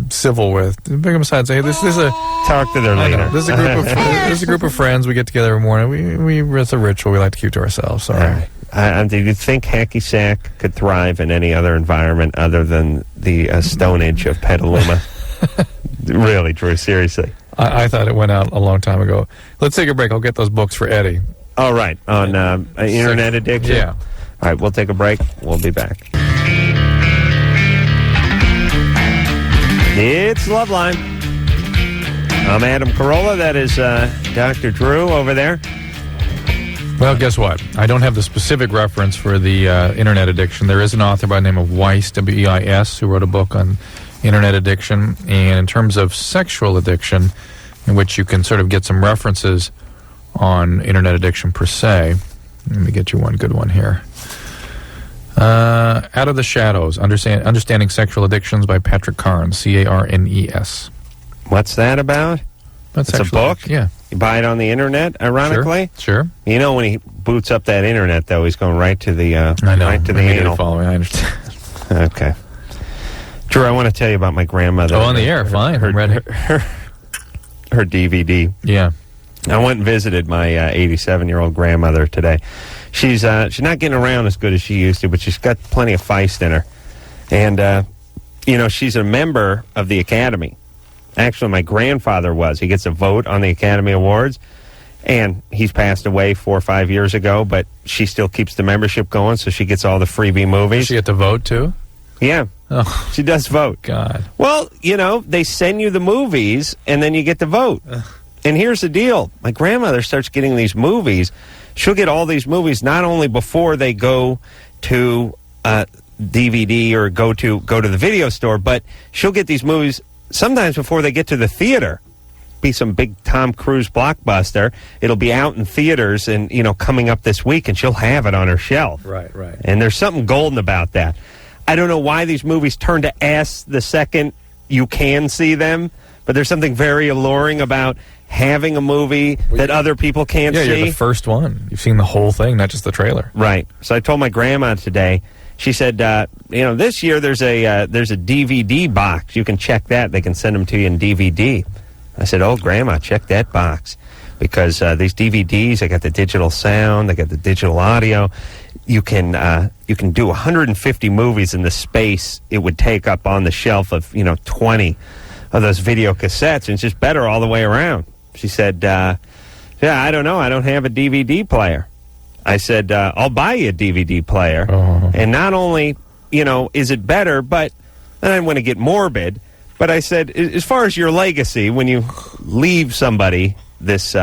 civil with, bring them aside and say, hey, this is a... Talk to their leader. This is a group of friends. We get together every morning. It's a ritual we like to keep to ourselves. All right. Do you think hacky sack could thrive in any other environment other than the Stone Age of Petaluma? Really, Drew, seriously. I thought it went out a long time ago. Let's take a break. I'll get those books for Eddie. All right, on Internet Addiction? Yeah. All right, we'll take a break. We'll be back. It's Loveline. I'm Adam Carolla. That is Dr. Drew over there. Well, guess what? I don't have the specific reference for the internet addiction. There is an author by the name of Weiss, W-E-I-S, who wrote a book on internet addiction. And in terms of sexual addiction, in which you can sort of get some references on internet addiction per se. Let me get you one good one here. Out of the Shadows, Understanding Sexual Addictions by Patrick Carnes, C-A-R-N-E-S. What's that about? That's a book? Yeah. You buy it on the internet, ironically? Sure. You know, when he boots up that internet, though, he's going right to the I know. right to the anal. Following, I understand. Okay. Drew, I want to tell you about my grandmother. Oh, on the air, fine. I'm ready. Her DVD. Yeah. I went and visited my 87-year-old grandmother today. She's not getting around as good as she used to, but she's got plenty of feist in her. And, you know, she's a member of the Academy. Actually, my grandfather was. He gets a vote on the Academy Awards, and he's passed away 4 or 5 years ago, but she still keeps the membership going, so she gets all the freebie movies. Does she get to vote, too? Yeah. Oh. She does vote. God. Well, you know, they send you the movies, and then you get to vote. And here's the deal. My grandmother starts getting these movies. She'll get all these movies not only before they go to DVD or go to the video store, but she'll get these movies sometimes before they get to the theater. Be some big Tom Cruise blockbuster. It'll be out in theaters and, you know, coming up this week, and she'll have it on her shelf. Right. And there's something golden about that. I don't know why these movies turn to S the second you can see them, but there's something very alluring about having a movie that other people can't see. Yeah, you're the first one. You've seen the whole thing, not just the trailer. Right. So I told my grandma today, she said, you know, this year there's a DVD box. You can check that. They can send them to you in DVD. I said, oh, Grandma, check that box. Because these DVDs, they got the digital sound, they got the digital audio. You can do 150 movies in the space it would take up on the shelf of, you know, 20 of those video cassettes, and it's just better all the way around. She said, yeah, I don't know. I don't have a DVD player. I said, I'll buy you a DVD player. Oh. And not only, you know, is it better, but I didn't want to get morbid, but I said, as far as your legacy, when you leave somebody this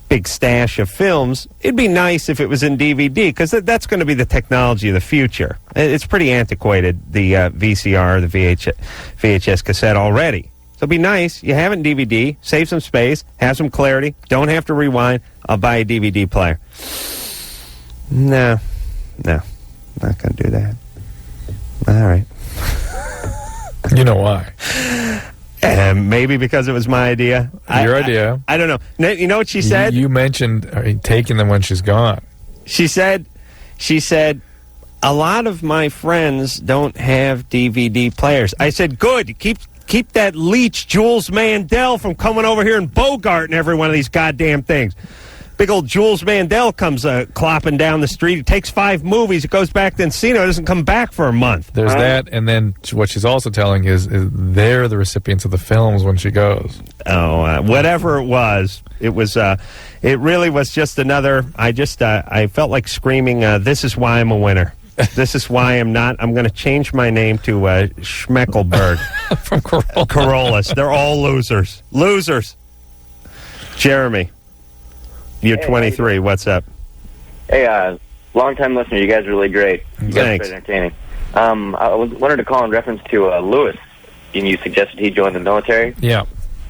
big stash of films, it'd be nice if it was in DVD, because that's going to be the technology of the future. It's pretty antiquated, the VCR, the VHS cassette already. So it'd be nice. You have it in DVD, save some space, have some clarity, don't have to rewind. I'll buy a DVD player. No, not going to do that. All right. You know why? Maybe because it was my idea. Your idea. I don't know. You know what she said? You mentioned taking them when she's gone. She said, a lot of my friends don't have DVD players. I said, good. Keep that leech Jules Mandel from coming over here and bogarting every one of these goddamn things. Big old Jules Mandel comes clopping down the street. It takes 5 movies. It goes back to Encino. It doesn't come back for a month. There's that, and then what she's also telling is they're the recipients of the films when she goes. Oh, whatever it was, it really was just another. I felt like screaming, "This is why I'm a winner. This is why I'm not. I'm going to change my name to Schmeckelberg from Carolla. Carollas. They're all losers. Losers." Jeremy. You're 23. What's up? Hey, long-time listener. You guys are really great. You guys Thanks. are entertaining. I wanted to call in reference to Lewis. You suggested he join the military. Yeah.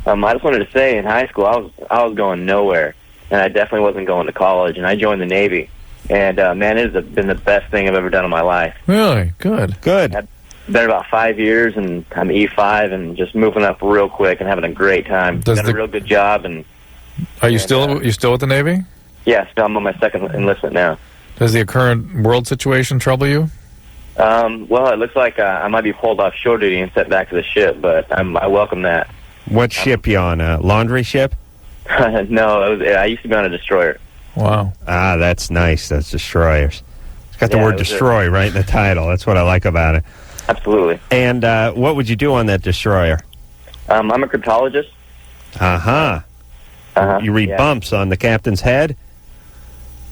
I just wanted to say, in high school, I was going nowhere, and I definitely wasn't going to college. And I joined the Navy, and man, it has been the best thing I've ever done in my life. Really? Good. I've been about 5 years, and I'm E5, and just moving up real quick and having a great time. Done a real good job, and. Are you still with the Navy? Yes, I'm on my second enlistment now. Does the current world situation trouble you? Well, it looks like I might be pulled off shore duty and sent back to the ship, but I welcome that. What ship you on? A laundry ship? No, I used to be on a destroyer. Wow. Ah, that's nice. Those destroyers. It's got the word destroy right in the title. That's what I like about it. Absolutely. And what would you do on that destroyer? I'm a cryptologist. Uh-huh. You read bumps on the captain's head?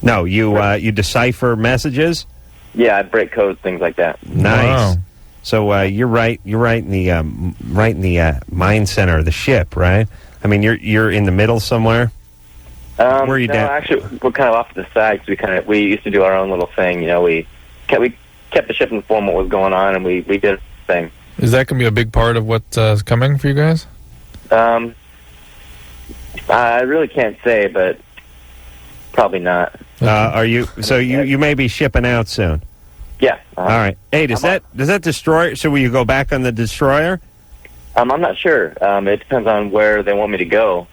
No, you decipher messages? Yeah, I break codes, things like that. Nice. Wow. So you're right. You're right in the mind center of the ship, right? I mean, you're in the middle somewhere. Where are you down? Actually, we're kind of off to the side because we used to do our own little thing. You know, we kept the ship informed what was going on, and we did a thing. Is that going to be a big part of what's coming for you guys? I really can't say, but probably not. Are you? So you may be shipping out soon. Yeah. All right. Hey, does that destroyer? So will you go back on the destroyer? I'm not sure. It depends on where they want me to go.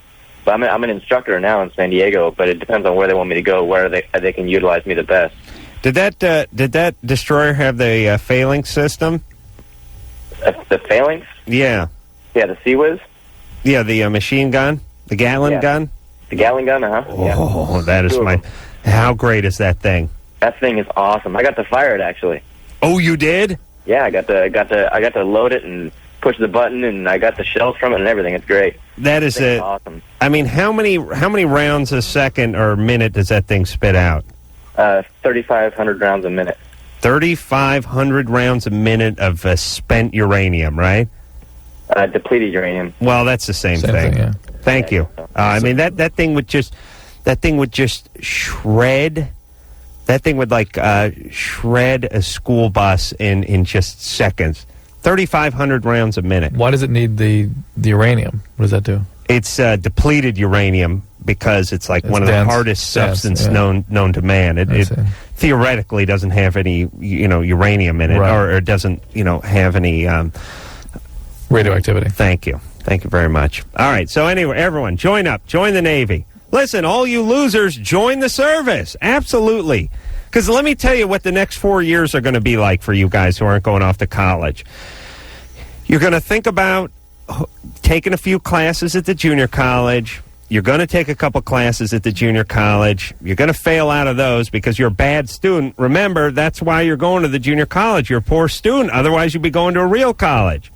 But I'm an instructor now in San Diego, but it depends on where they want me to go, where they can utilize me the best. Did that destroyer have the failing system? The failings? Yeah. Yeah, the Sea-Whiz? Yeah, the machine gun, the Gatling gun. The Gatling gun, Oh, that is how great is that thing? That thing is awesome. I got to fire it actually. Oh, you did? Yeah, I got to load it and push the button, and I got the shells from it and everything. It's great. That is awesome. I mean, how many rounds a second or minute does that thing spit out? 3,500 rounds a minute. 3,500 rounds a minute of spent uranium, right? Depleted uranium. Well, that's the same thing. Yeah. Thank you. I mean, that thing would just shred. That thing would shred a school bus in just seconds. 3,500 rounds a minute. Why does it need the uranium? What does that do? It's depleted uranium because it's one of the hardest substances known to man. It theoretically doesn't have any uranium in it, or it doesn't have any radioactivity. Thank you very much. All right, so anyway, everyone, join the Navy. Listen, all you losers, join the service. Absolutely. Because let me tell you what the next 4 years are going to be like for you guys who aren't going off to college. You're going to think about taking a few classes at the junior college. You're going to take a couple classes at the junior college. You're going to fail out of those because you're a bad student. Remember, that's why you're going to the junior college. You're a poor student. Otherwise, you'd be going to a real college.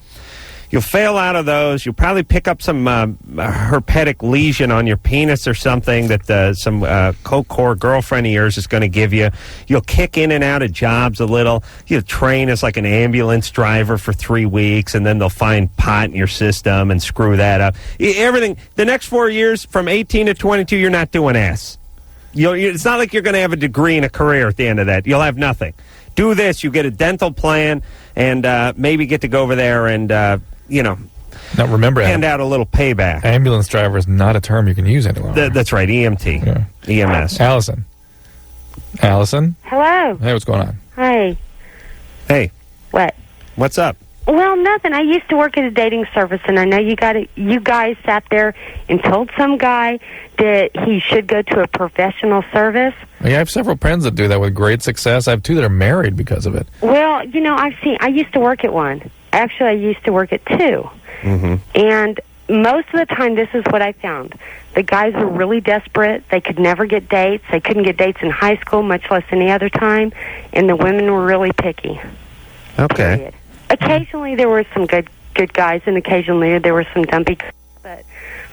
You'll fail out of those. You'll probably pick up some herpetic lesion on your penis or something that some coke-core girlfriend of yours is going to give you. You'll kick in and out of jobs a little. You'll train as an ambulance driver for 3 weeks, and then they'll find pot in your system and screw that up. Everything. The next 4 years, from 18 to 22, you're not doing S. It's not like you're going to have a degree and a career at the end of that. You'll have nothing. Do this. You get a dental plan and maybe get to go over there and... now remember, hand out a little payback. Ambulance driver is not a term you can use anymore. That's right, EMT, EMS. Allison. Hello. Hey, what's going on? Hi. Hey. What? What's up? Well, nothing. I used to work at a dating service, and I know you guys sat there and told some guy that he should go to a professional service. Yeah, I have several friends that do that with great success. I have two that are married because of it. Well, I used to work at one. Actually, I used to work at two. Mm-hmm. And most of the time, this is what I found. The guys were really desperate. They could never get dates. They couldn't get dates in high school, much less any other time. And the women were really picky. Okay. Period. Occasionally, there were some good guys, and occasionally there were some dumpy guys. But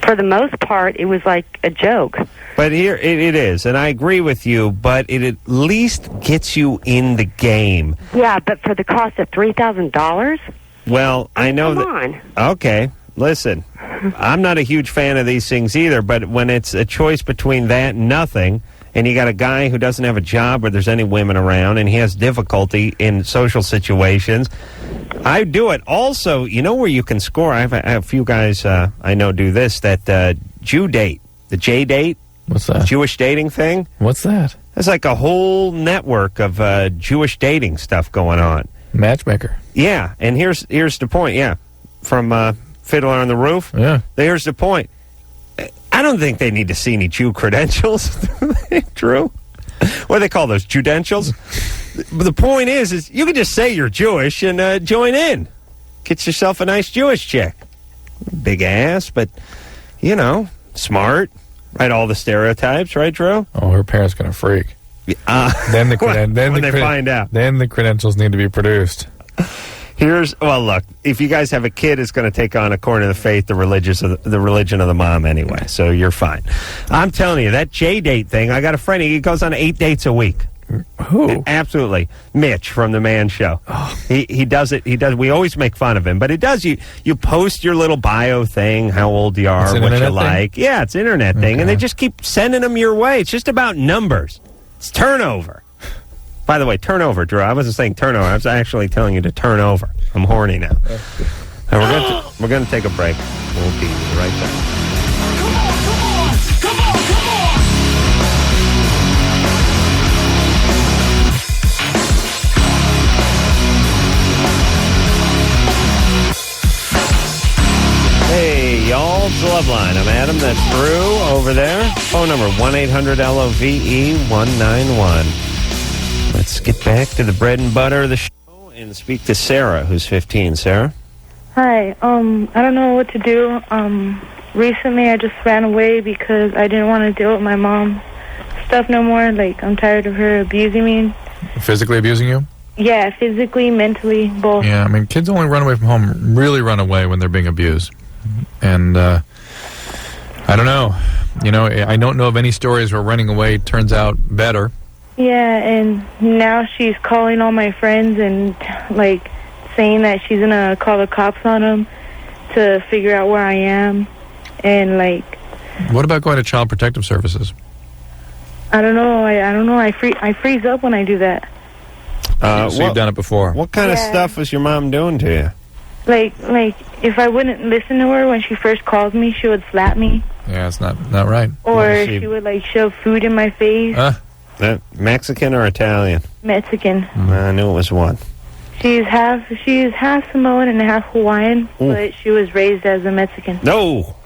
for the most part, it was like a joke. But here it is, and I agree with you, but it at least gets you in the game. Yeah, but for the cost of $3,000? Well, I know come on. Okay, listen, I'm not a huge fan of these things either, but when it's a choice between that and nothing, and you got a guy who doesn't have a job where there's any women around, and he has difficulty in social situations, I do it. Also, you know where you can score? I have a few guys I know do this, that Jew date, the J date. What's that? Jewish dating thing. What's that? It's like a whole network of Jewish dating stuff going on. Matchmaker. Yeah, and here's the point, yeah, from Fiddler on the Roof. Yeah. Here's the point. I don't think they need to see any Jew credentials. True. What do they call those, Judentials? The point is you can just say you're Jewish and join in. Get yourself a nice Jewish chick. Big ass, but, smart. Right, all the stereotypes, right, Drew? Oh, her parents going to freak. Then they find out. Then the credentials need to be produced. Look, if you guys have a kid, it's going to take on, according to the faith, the religion of the mom anyway, so you're fine. I'm telling you, that J-date thing, I got a friend, he goes on 8 dates a week. Who? Absolutely. Mitch from The Man Show. Oh. He does it. We always make fun of him, but he does. You post your little bio thing, how old you are, what you like. Thing? Yeah, it's an internet thing, and they just keep sending them your way. It's just about numbers. It's turnover. By the way, turnover, Drew. I wasn't saying turnover. I was actually telling you to turn over. I'm horny now. And we're going to take a break. We'll be right back. Hey, y'all, it's Loveline. I'm Adam. That's Drew over there. Phone number 1-800-LOVE-191. Let's get back to the bread and butter of the show and speak to Sarah, who's 15. Sarah? Hi. I don't know what to do. Recently I just ran away because I didn't want to deal with my mom stuff no more. Like, I'm tired of her abusing me. Physically abusing you? Yeah, physically, mentally, both. Yeah, I mean, kids only run away from home, really run away when they're being abused. And I don't know. You know, I don't know of any stories where running away turns out better. Yeah, and now she's calling all my friends and, like, saying that she's going to call the cops on them to figure out where I am. And, like... What about going to Child Protective Services? I don't know. I don't know. I freeze up when I do that. So you've done it before. What kind of stuff was your mom doing to you? Like, if I wouldn't listen to her when she first called me, she would slap me. Yeah, it's not right. Or she would, like, shove food in my face. Mexican or Italian? Mexican. I knew it was one. She's half Samoan and half Hawaiian, but she was raised as a Mexican. No!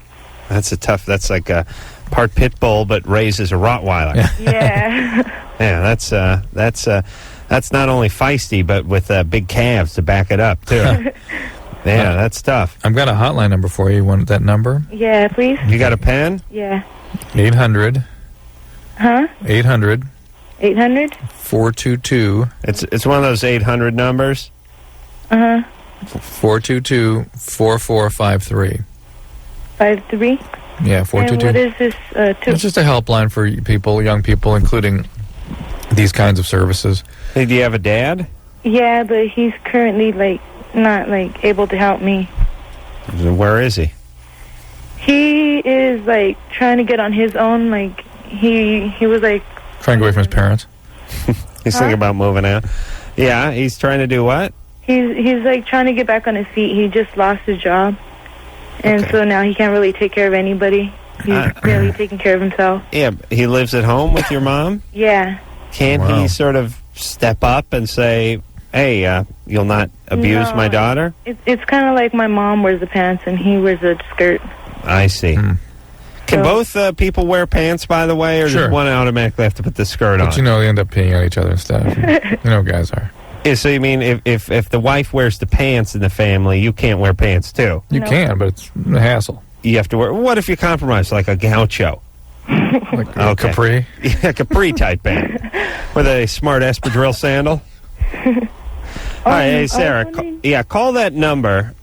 That's like a part pit bull, but raised as a Rottweiler. Yeah. Yeah, that's not only feisty, but with big calves to back it up, too. Yeah, that's tough. I've got a hotline number for you. You want that number? Yeah, please. You got a pen? Yeah. 800. Huh? 800. 800? 422. It's one of those 800 numbers? Uh-huh. 422-4453. 53? Yeah, 422. And what is this It's just a helpline for people, young people, including these kinds of services. Hey, do you have a dad? Yeah, but he's currently, like, not, like, able to help me. Where is he? He is, like, trying to get on his own. Like, he was, like... Trying to go away from his parents? He's thinking about moving out. Yeah, he's trying to do what? He's like, trying to get back on his feet. He just lost his job. And so now he can't really take care of anybody. He's really taking care of himself. Yeah, he lives at home with your mom? Yeah. Can't he sort of step up and say, hey, you'll not abuse my daughter? It's kind of like my mom wears the pants and he wears a skirt. I see. Can both people wear pants, by the way, or does one automatically have to put the skirt on? But you know, they end up peeing at each other and stuff. You know, guys are. Yeah, so you mean if the wife wears the pants in the family, you can't wear pants too? You can, but it's a hassle. You have to wear... What if you compromise, like a gaucho? Like a capri? Yeah, capri type pant. With a smart espadrille sandal? All right, hey, Sarah, call that number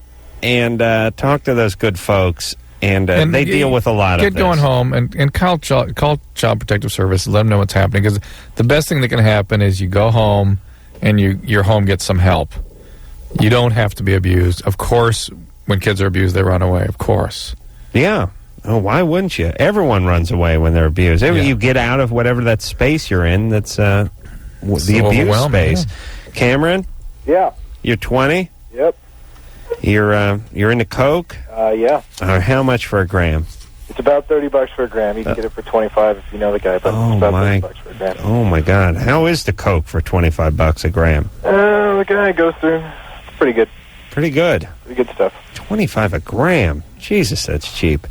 and talk to those good folks. And they deal with a lot of this. Get going home and call Child Protective Service. Let them know what's happening. Because the best thing that can happen is you go home and your home gets some help. You don't have to be abused. Of course, when kids are abused, they run away. Of course. Yeah. Oh, why wouldn't you? Everyone runs away when they're abused. You get out of whatever that space you're in that's the abuse space. Yeah. Cameron? Yeah. You're 20? Yep. You're into coke? Yeah. How much for a gram? It's about $30 for a gram. You can get it for $25 if you know the guy, but it's about $30 for a gram. Oh my God! How is the coke for $25 a gram? The guy goes through. It's pretty good. Pretty good. Pretty good stuff. $25 a gram. Jesus, that's cheap.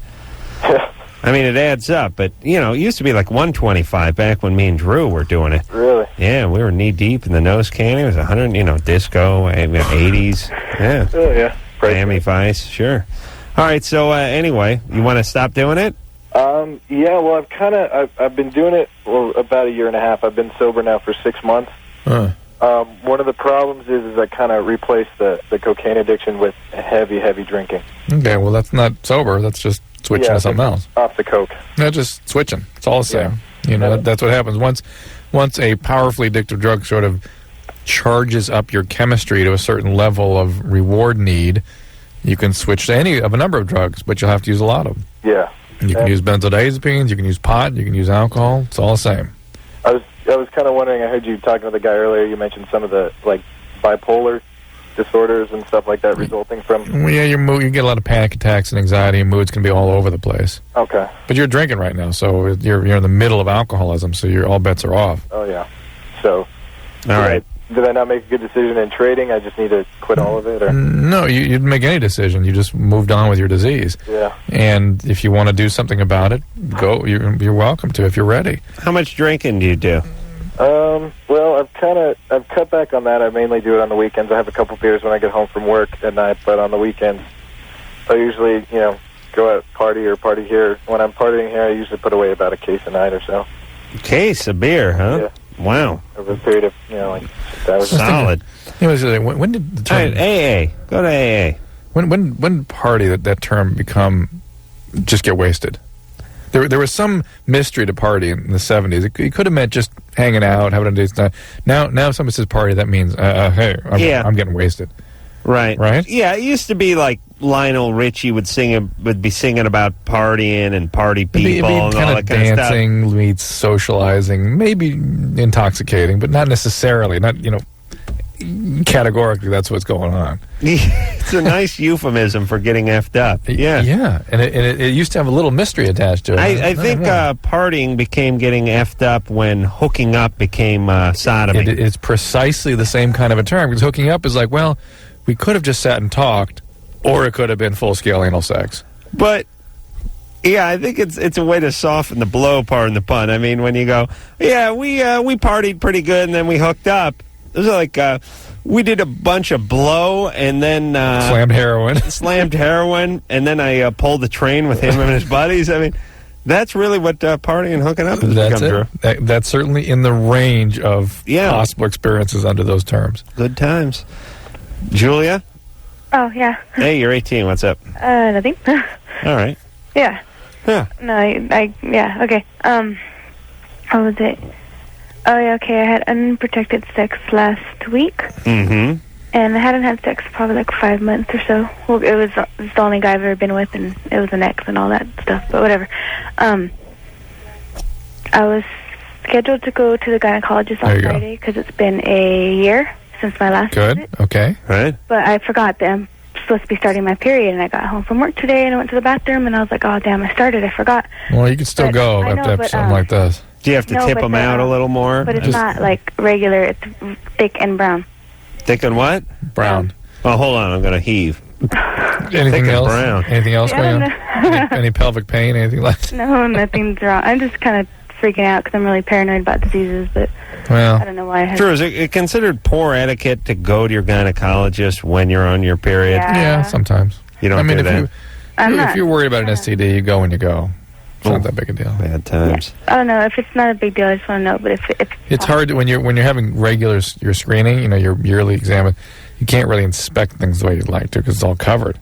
I mean, it adds up, but it used to be like $125 back when me and Drew were doing it. Really? Yeah, we were knee deep in the nose candy. It was 100, disco, 80s. Yeah. Oh yeah. Miami Vice, sure. All right, so anyway, you want to stop doing it? Yeah, well, I've been doing it about a year and a half. I've been sober now for 6 months. One of the problems is I kind of replaced the cocaine addiction with heavy drinking. Okay, well, that's not sober. That's just switching to something else. Off the coke. That's just switching. It's all the same. You know, that's what happens. Once a powerfully addictive drug sort of charges up your chemistry to a certain level of reward need, you can switch to any of a number of drugs, but you'll have to use a lot of them. Yeah. You can use benzodiazepines, you can use pot, you can use alcohol. It's all the same. I was kind of wondering, I heard you talking to the guy earlier, you mentioned some of the, like, bipolar disorders and stuff like that resulting from... Well, yeah, you get a lot of panic attacks and anxiety, and moods can be all over the place. Okay. But you're drinking right now, so you're in the middle of alcoholism, so all bets are off. Oh, yeah. So... All right. Did I not make a good decision in trading? I just need to quit all of it? Or? No, you didn't make any decision. You just moved on with your disease. Yeah. And if you want to do something about it, go. You're welcome to if you're ready. How much drinking do you do? Well, I've cut back on that. I mainly do it on the weekends. I have a couple beers when I get home from work at night, but on the weekends, I usually, go out party here. When I'm partying here, I usually put away about a case a night or so. Case of beer, huh? Yeah. Wow. Over a period of, like 6 hours. Solid. When did the term... All right, AA. Go to AA. When did party, that term, become just get wasted? There was some mystery to party in the 70s. It could have meant just hanging out, having a date night. Now if somebody says party, that means, hey, I'm getting wasted. Right. Right? Yeah, it used to be like Lionel Richie would be singing about partying and party people and all that kind of stuff. Dancing meets socializing, maybe intoxicating, but not necessarily. Not, categorically that's what's going on. It's a nice euphemism for getting effed up. Yeah. Yeah, and it used to have a little mystery attached to it. I think partying became getting effed up when hooking up became sodomy. It's precisely the same kind of a term, because hooking up is like, well, we could have just sat and talked, or it could have been full-scale anal sex. But, yeah, I think it's a way to soften the blow, pardon the pun. I mean, when you go, yeah, we partied pretty good, and then we hooked up. It was like, we did a bunch of blow, and then... slammed heroin. And then I pulled the train with him and his buddies. I mean, that's really what partying and hooking up has become, Drew. That's certainly in the range of possible experiences under those terms. Good times. Julia? Oh, yeah. Hey, you're 18. What's up? Nothing. All right. Yeah. Yeah. No, yeah, okay. How was it? Oh, yeah, okay, I had unprotected sex last week. Mm-hmm. And I hadn't had sex for probably like 5 months or so. Well, it's the only guy I've ever been with, and it was an ex and all that stuff, but whatever. I was scheduled to go to the gynecologist on Friday because it's been a year since my last visit. Okay. Right. But I forgot that I'm supposed to be starting my period, and I got home from work today, and I went to the bathroom, and I was like, oh, damn, I forgot. Well, you can still go after something like this. Do you have to tip them out a little more? But it's not like regular, it's thick and brown. Thick and what? Brown. Well, hold on, I'm going to heave. Anything else? Brown. Anything else going on? Any pelvic pain? Anything like that? No, nothing's wrong. I'm just kind of freaking out because I'm really paranoid about diseases, but I don't know why I have... Drew, is it considered poor etiquette to go to your gynecologist when you're on your period? Yeah, sometimes. You don't do that? If you're worried about an STD, you go when you go. It's not that big a deal. Bad times. Yeah. Oh, no, if it's not a big deal, I just want to know. But if it's hard when you're having your screening, your yearly exam, you can't really inspect things the way you'd like to because it's all covered.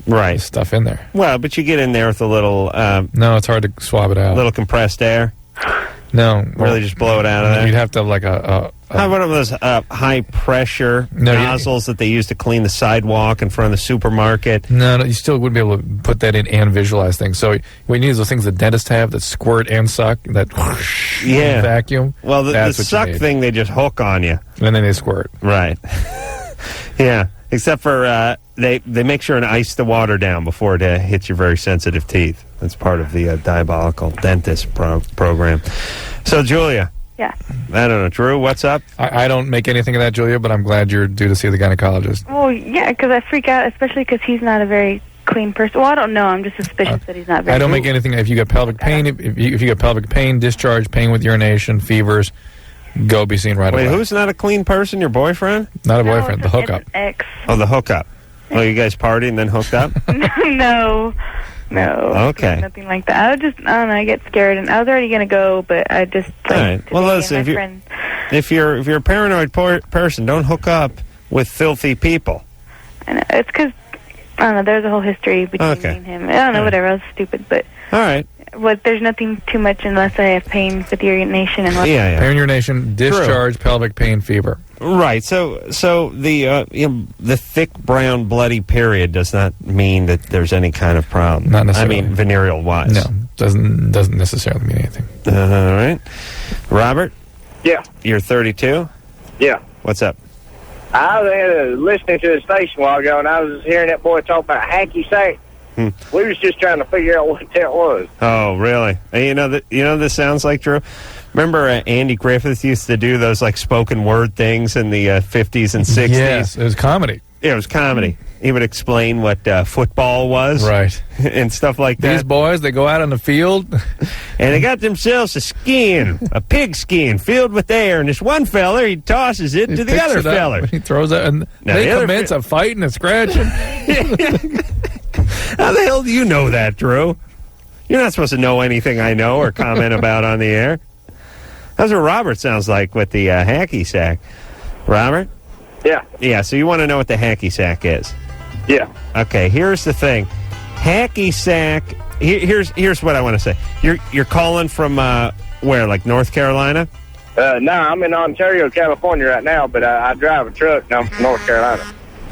Right. There's stuff in there. Well, but you get in there with a little... no, it's hard to swab it out. A little compressed air? No. Really just blow it out of there? You'd have to have like one of those high-pressure nozzles that they use to clean the sidewalk in front of the supermarket. No, you still wouldn't be able to put that in and visualize things. So we need those things that dentists have that squirt and suck, that vacuum. Well, the suck thing, they just hook on you. And then they squirt. Right. Yeah. Except for they make sure and ice the water down before it hits your very sensitive teeth. That's part of the diabolical dentist program. So, Julia. Yeah. I don't know. Drew, what's up? I don't make anything of that, Julia, but I'm glad you're due to see the gynecologist. Well, yeah, because I freak out, especially because he's not a very clean person. Well, I don't know. I'm just suspicious that he's not very I don't make anything. If you get pelvic pain, if you get pelvic pain, discharge, pain with urination, fevers, go be seen right away. Wait, who's not a clean person? Your boyfriend? Not a boyfriend. The hookup. Ex. Oh, the hookup. Oh, you guys partied and then hooked up? No. Okay. Nothing like that. I don't know, I get scared, and I was already going to go, but I just... All right. Well, listen, If you're a paranoid person, don't hook up with filthy people. I know. It's because, I don't know, there's a whole history between me and him. I don't know, whatever, I was stupid, but... All right. But there's nothing too much unless I have pain with urination and pain, urination, discharge, pelvic pain, fever. Right. So the thick brown bloody period does not mean that there's any kind of problem. Not necessarily. I mean, venereal wise. No, doesn't necessarily mean anything. All right, Robert. Yeah. You're 32. Yeah. What's up? I was listening to the station a while ago, and I was hearing that boy talk about hacky sack. We was just trying to figure out what that was. Oh, really? You know this sounds like, Drew? Remember Andy Griffith used to do those like spoken word things in the 50s and 60s? Yes, it was comedy. Yeah, it was comedy. He would explain what football was. Right. And stuff like that. These boys, they go out on the field. And they got themselves a pig skin filled with air. And this one feller, he tosses it to the other feller. He throws it, and they commence a fighting and scratching. How the hell do you know that, Drew? You're not supposed to know anything I know or comment about on the air. That's what Robert sounds like with the hacky sack. Robert? Yeah. Yeah, so you want to know what the hacky sack is? Yeah. Okay, here's the thing. Hacky sack, here's what I want to say. You're calling from where, like North Carolina? No, I'm in Ontario, California right now, but I drive a truck and I'm from North Carolina.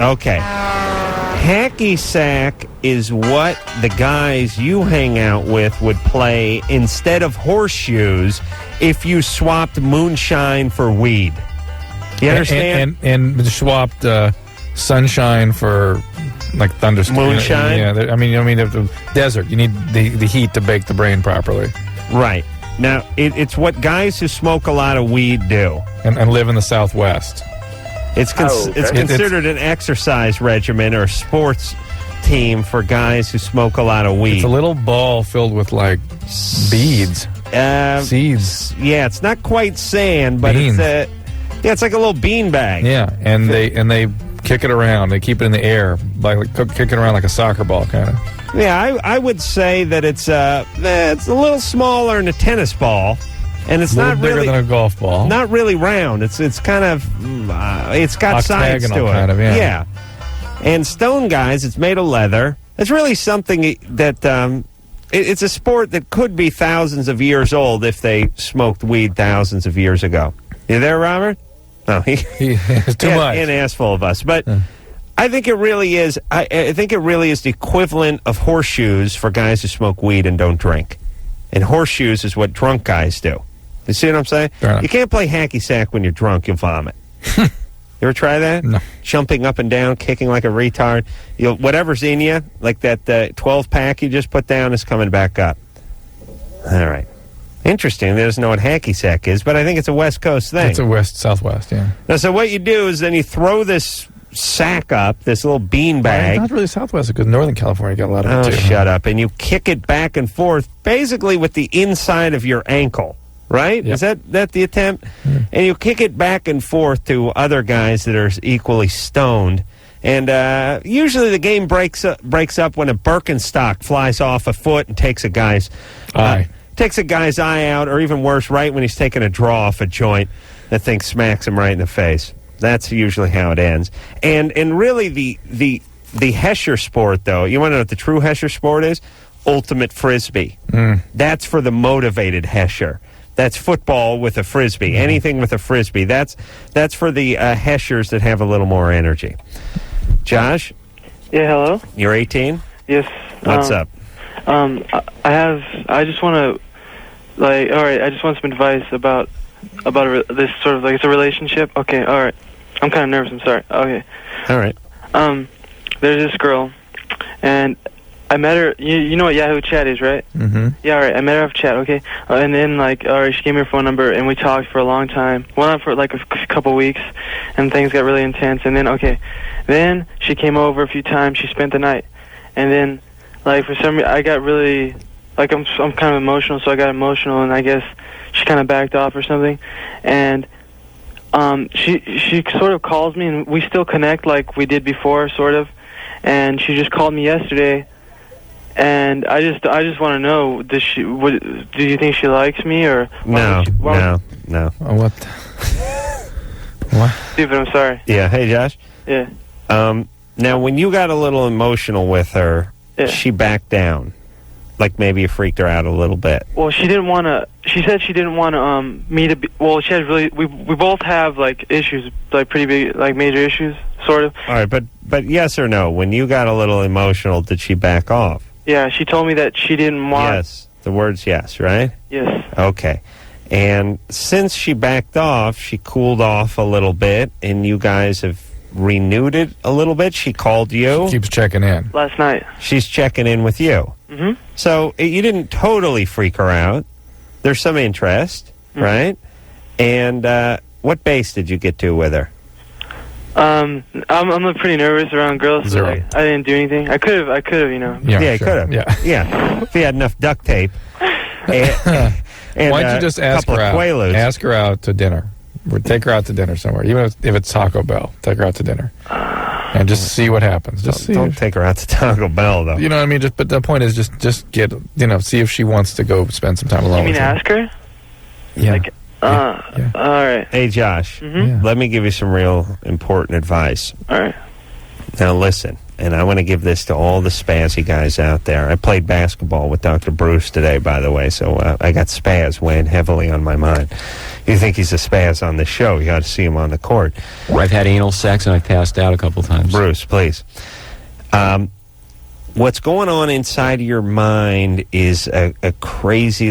Okay. Hacky sack is what the guys you hang out with would play instead of horseshoes if you swapped moonshine for weed. You understand? And swapped sunshine for like thunderstorm. Moonshine? Yeah, I mean the desert. You need the heat to bake the brain properly. Right. Now, it's what guys who smoke a lot of weed do. And live in the Southwest. It's considered an exercise regimen or sports team for guys who smoke a lot of weed. It's a little ball filled with like beads, seeds. Yeah, it's not quite sand, but Beans. it's like a little bean bag. Yeah, and they kick it around. They keep it in the air, like kick it around like a soccer ball, kind of. Yeah, I would say that it's a little smaller than a tennis ball. And it's not bigger really than a golf ball. Not really round. It's kind of it's got sides to it. Kind of, yeah. And stone guys, it's made of leather. It's really something that it's a sport that could be thousands of years old if they smoked weed thousands of years ago. You there, Robert? No, he it's too much. An ass full of us, but. I think it really is. I think it really is the equivalent of horseshoes for guys who smoke weed and don't drink. And horseshoes is what drunk guys do. You see what I'm saying? You can't play hacky sack when you're drunk. You'll vomit. You ever try that? No. Jumping up and down, kicking like a retard. Whatever's in you, like that 12-pack you just put down, is coming back up. All right. Interesting. They doesn't know what hacky sack is, but I think it's a West Coast thing. It's a Southwest, yeah. Now, so what you do is then you throw this sack up, this little bean bag. Not really Southwest, because Northern California got a lot of it, too. Shut up. And you kick it back and forth, basically with the inside of your ankle. Right? Yep. Is that the attempt? And you kick it back and forth to other guys that are equally stoned. And usually the game breaks up when a Birkenstock flies off a foot and takes a guy's eye out, or even worse, right when he's taking a draw off a joint, that thing smacks him right in the face. That's usually how it ends. And really the Hesher sport, though, you want to know what the true Hesher sport is? Ultimate Frisbee. That's for the motivated Hesher. That's football with a Frisbee. Anything with a Frisbee. That's for the Heshers that have a little more energy. Josh? Yeah, hello? You're 18? Yes. What's up? I just want to, I just want some advice about this sort of, it's a relationship. Okay, all right. I'm kind of nervous, I'm sorry. Okay. All right. There's this girl, and I met her, you know what Yahoo Chat is, right? Mm-hmm. Yeah, all right, I met her off chat, okay? And then, all right, she gave me her phone number, and we talked for a long time. Went on for, a couple weeks, and things got really intense. And then, then she came over a few times. She spent the night. And then, for some reason, I got really, I'm kind of emotional, so I got emotional, and I guess she kind of backed off or something. And she sort of calls me, and we still connect like we did before, sort of. And she just called me yesterday. And I just want to know, do you think she likes me, or no? What? Stupid, I'm sorry. Yeah. Hey, Josh. Yeah. Now, when you got a little emotional with her, she backed down. Like maybe you freaked her out a little bit. Well, she didn't want to. She said she didn't want me to be. Well, she has really. We both have like issues, like pretty big, like major issues, sort of. All right, but yes or no? When you got a little emotional, did she back off? Yeah, she told me that she didn't want. Yes, the word's yes, right? Yes. Okay. And since she backed off, she cooled off a little bit, and you guys have renewed it a little bit. She called you. She keeps checking in. Last night. She's checking in with you. Mm-hmm. So you didn't totally freak her out. There's some interest, right? And what base did you get to with her? I'm pretty nervous around girls. So I didn't do anything. I could have, you know. Yeah, you sure. could have. Yeah. If you had enough duct tape. And why don't you just ask her out? Quaaludes. Ask her out to dinner. Or take her out to dinner somewhere, even if it's Taco Bell. Take her out to dinner, and just see what happens. Don't take her out to Taco Bell, though. You know what I mean? But the point is, just get, see if she wants to go spend some time alone. You mean with you. ask her? Yeah. All right. Hey, Josh. Mm-hmm. Let me give you some real important advice. All right. Now listen, and I want to give this to all the spazzy guys out there. I played basketball with Dr. Bruce today, by the way, so I got spaz weighing heavily on my mind. You think he's a spaz on the show, you ought to see him on the court. I've had anal sex and I passed out a couple times. Bruce, please. What's going on inside of your mind is a crazy,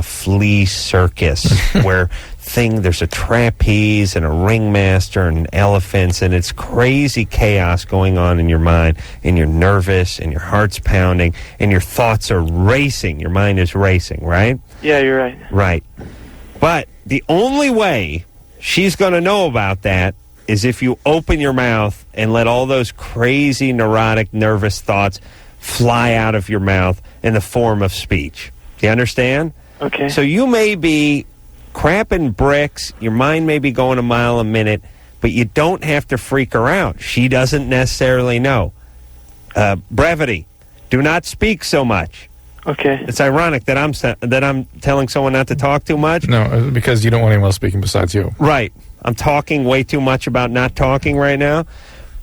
flea circus where there's a trapeze and a ringmaster and elephants, and it's crazy chaos going on in your mind, and you're nervous, and your heart's pounding, and your thoughts are racing. Your mind is racing, right? Yeah, you're right. Right. But the only way she's going to know about that is if you open your mouth and let all those crazy, neurotic, nervous thoughts fly out of your mouth in the form of speech. Do you understand? Okay. So you may be crapping bricks, your mind may be going a mile a minute, but you don't have to freak her out. She doesn't necessarily know. Brevity. Do not speak so much. Okay. It's ironic that I'm telling someone not to talk too much. No, because you don't want anyone else speaking besides you. Right. I'm talking way too much about not talking right now.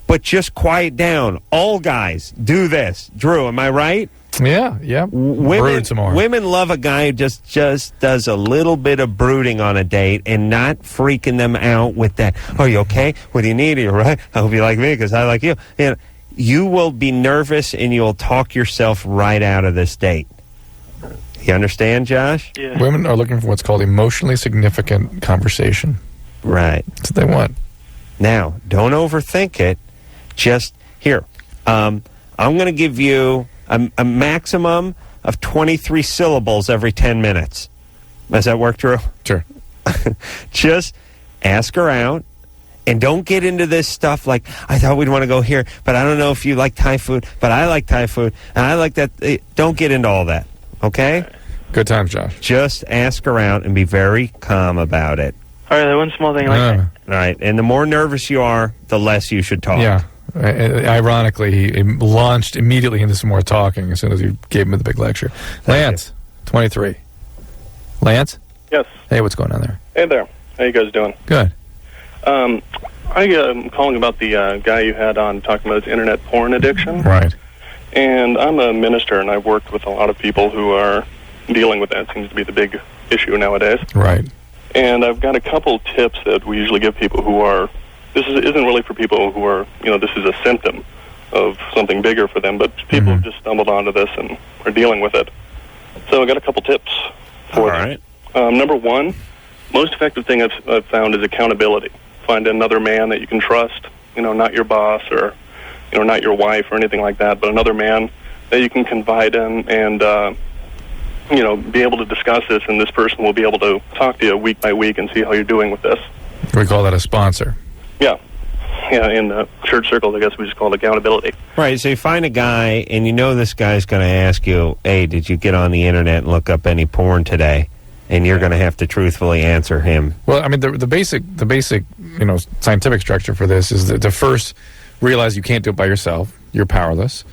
But just quiet down. All guys do this. Drew, am I right? Yeah. Brood some more. Women love a guy who just does a little bit of brooding on a date and not freaking them out with that. Are you okay? What do you need? Are you right? I hope you like me because I like you. You will be nervous and you'll talk yourself right out of this date. You understand, Josh? Yeah. Women are looking for what's called emotionally significant conversation. Right. That's what they want. Now, don't overthink it. Just here. I'm going to give you a maximum of 23 syllables every 10 minutes. Does that work, Drew? Sure. Just ask her out. And don't get into this stuff like, I thought we'd want to go here, but I don't know if you like Thai food, but I like Thai food, and I like that. Don't get into all that, okay? Good times, Josh. Just ask her out and be very calm about it. All right, one small thing like that. All right, and the more nervous you are, the less you should talk. Yeah. Ironically, he launched immediately into some more talking as soon as you gave him the big lecture. Lance, 23. Lance? Yes. Hey, what's going on there? Hey there. How you guys doing? Good. I'm calling about the guy you had on talking about his internet porn addiction. Right. And I'm a minister, and I've worked with a lot of people who are dealing with that. It seems to be the big issue nowadays. Right. And I've got a couple tips that we usually give people who are, isn't really for people who are, this is a symptom of something bigger for them, but people have just stumbled onto this and are dealing with it. So I've got a couple tips for them. All right. Number one, most effective thing I've found is accountability. Find another man that you can trust, not your boss or, not your wife or anything like that, but another man that you can confide in and, be able to discuss this, and this person will be able to talk to you week by week and see how you're doing with this. We call that a sponsor. Yeah. Yeah, in church circles, I guess we just call it accountability. Right, so you find a guy, and this guy's going to ask you, hey, did you get on the internet and look up any porn today? And you're going to have to truthfully answer him. Well, I mean, the basic, scientific structure for this is to first realize you can't do it by yourself. You're powerless.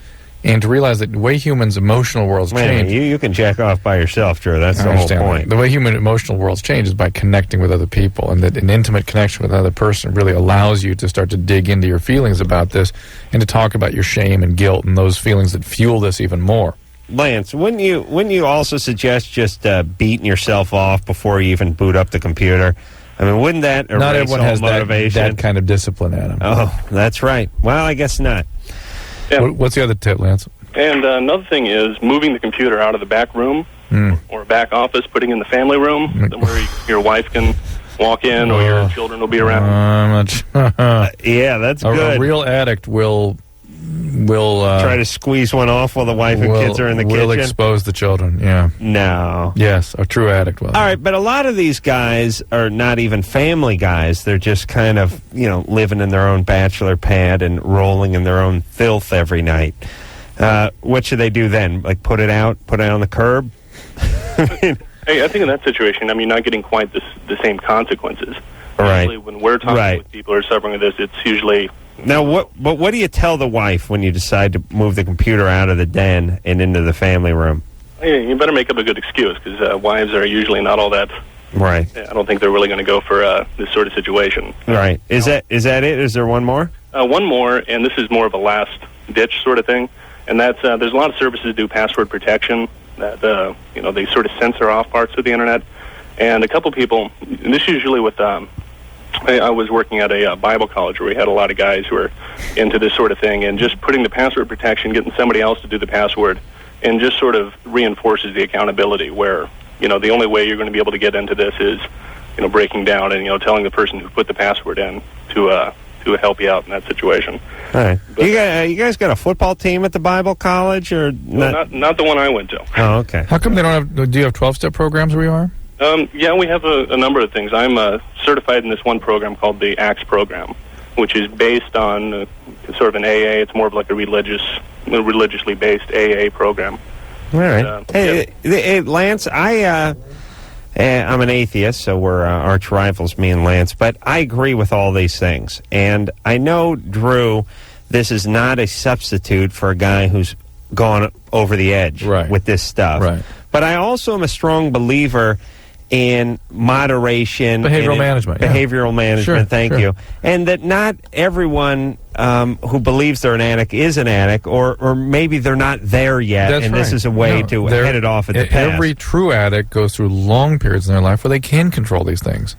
And to realize that the way humans' emotional worlds change... You can jack off by yourself, Drew. That's the whole point. The way human emotional worlds change is by connecting with other people, and that an intimate connection with another person really allows you to start to dig into your feelings about this and to talk about your shame and guilt and those feelings that fuel this even more. Lance, wouldn't you also suggest just beating yourself off before you even boot up the computer? I mean, wouldn't that erase not everyone all has motivation? that kind of discipline, Adam. Oh, that's right. Well, I guess not. Yeah. What's the other tip, Lance? And another thing is moving the computer out of the back room or back office, putting in the family room where your wife can walk in or your children will be around. Yeah, that's good. A real addict will try to squeeze one off while the wife and kids are in the kitchen. Will expose the children, yeah. No. Yes, a true addict will. All right, but a lot of these guys are not even family guys. They're just kind of, living in their own bachelor pad and rolling in their own filth every night. What should they do then? Like put it out on the curb? Hey, I think in that situation, not getting quite the same consequences. Right. Usually when we're talking with people who are suffering with this, it's usually... Now, what do you tell the wife when you decide to move the computer out of the den and into the family room? You better make up a good excuse, because wives are usually not all that... Right. I don't think they're really going to go for this sort of situation. Right. Is that it? Is there one more? One more, and this is more of a last-ditch sort of thing, and that's there's a lot of services that do password protection that, they sort of censor off parts of the Internet, and a couple people, and this usually with... I was working at a Bible college where we had a lot of guys who were into this sort of thing, and just putting the password protection, getting somebody else to do the password, and just sort of reinforces the accountability where, the only way you're going to be able to get into this is, breaking down and, telling the person who put the password in to help you out in that situation. All right. But, you guys got a football team at the Bible college? Or not the one I went to. Oh, okay. How come they don't have, do you have 12-step programs where you are? Yeah, we have a number of things. I'm certified in this one program called the ACTS program, which is based on sort of an AA. It's more of like a religiously based AA program. All right. Hey, Lance, I'm an atheist, so we're arch rivals, me and Lance, but I agree with all these things. And I know, Drew, this is not a substitute for a guy who's gone over the edge with this stuff. Right. But I also am a strong believer in moderation. Behavioral management. Behavioral management, Sure, thank you. And that not everyone who believes they're an addict is an addict, or maybe they're not there yet, That's and right. this is a way to head it off at the pass. Every true addict goes through long periods in their life where they can control these things.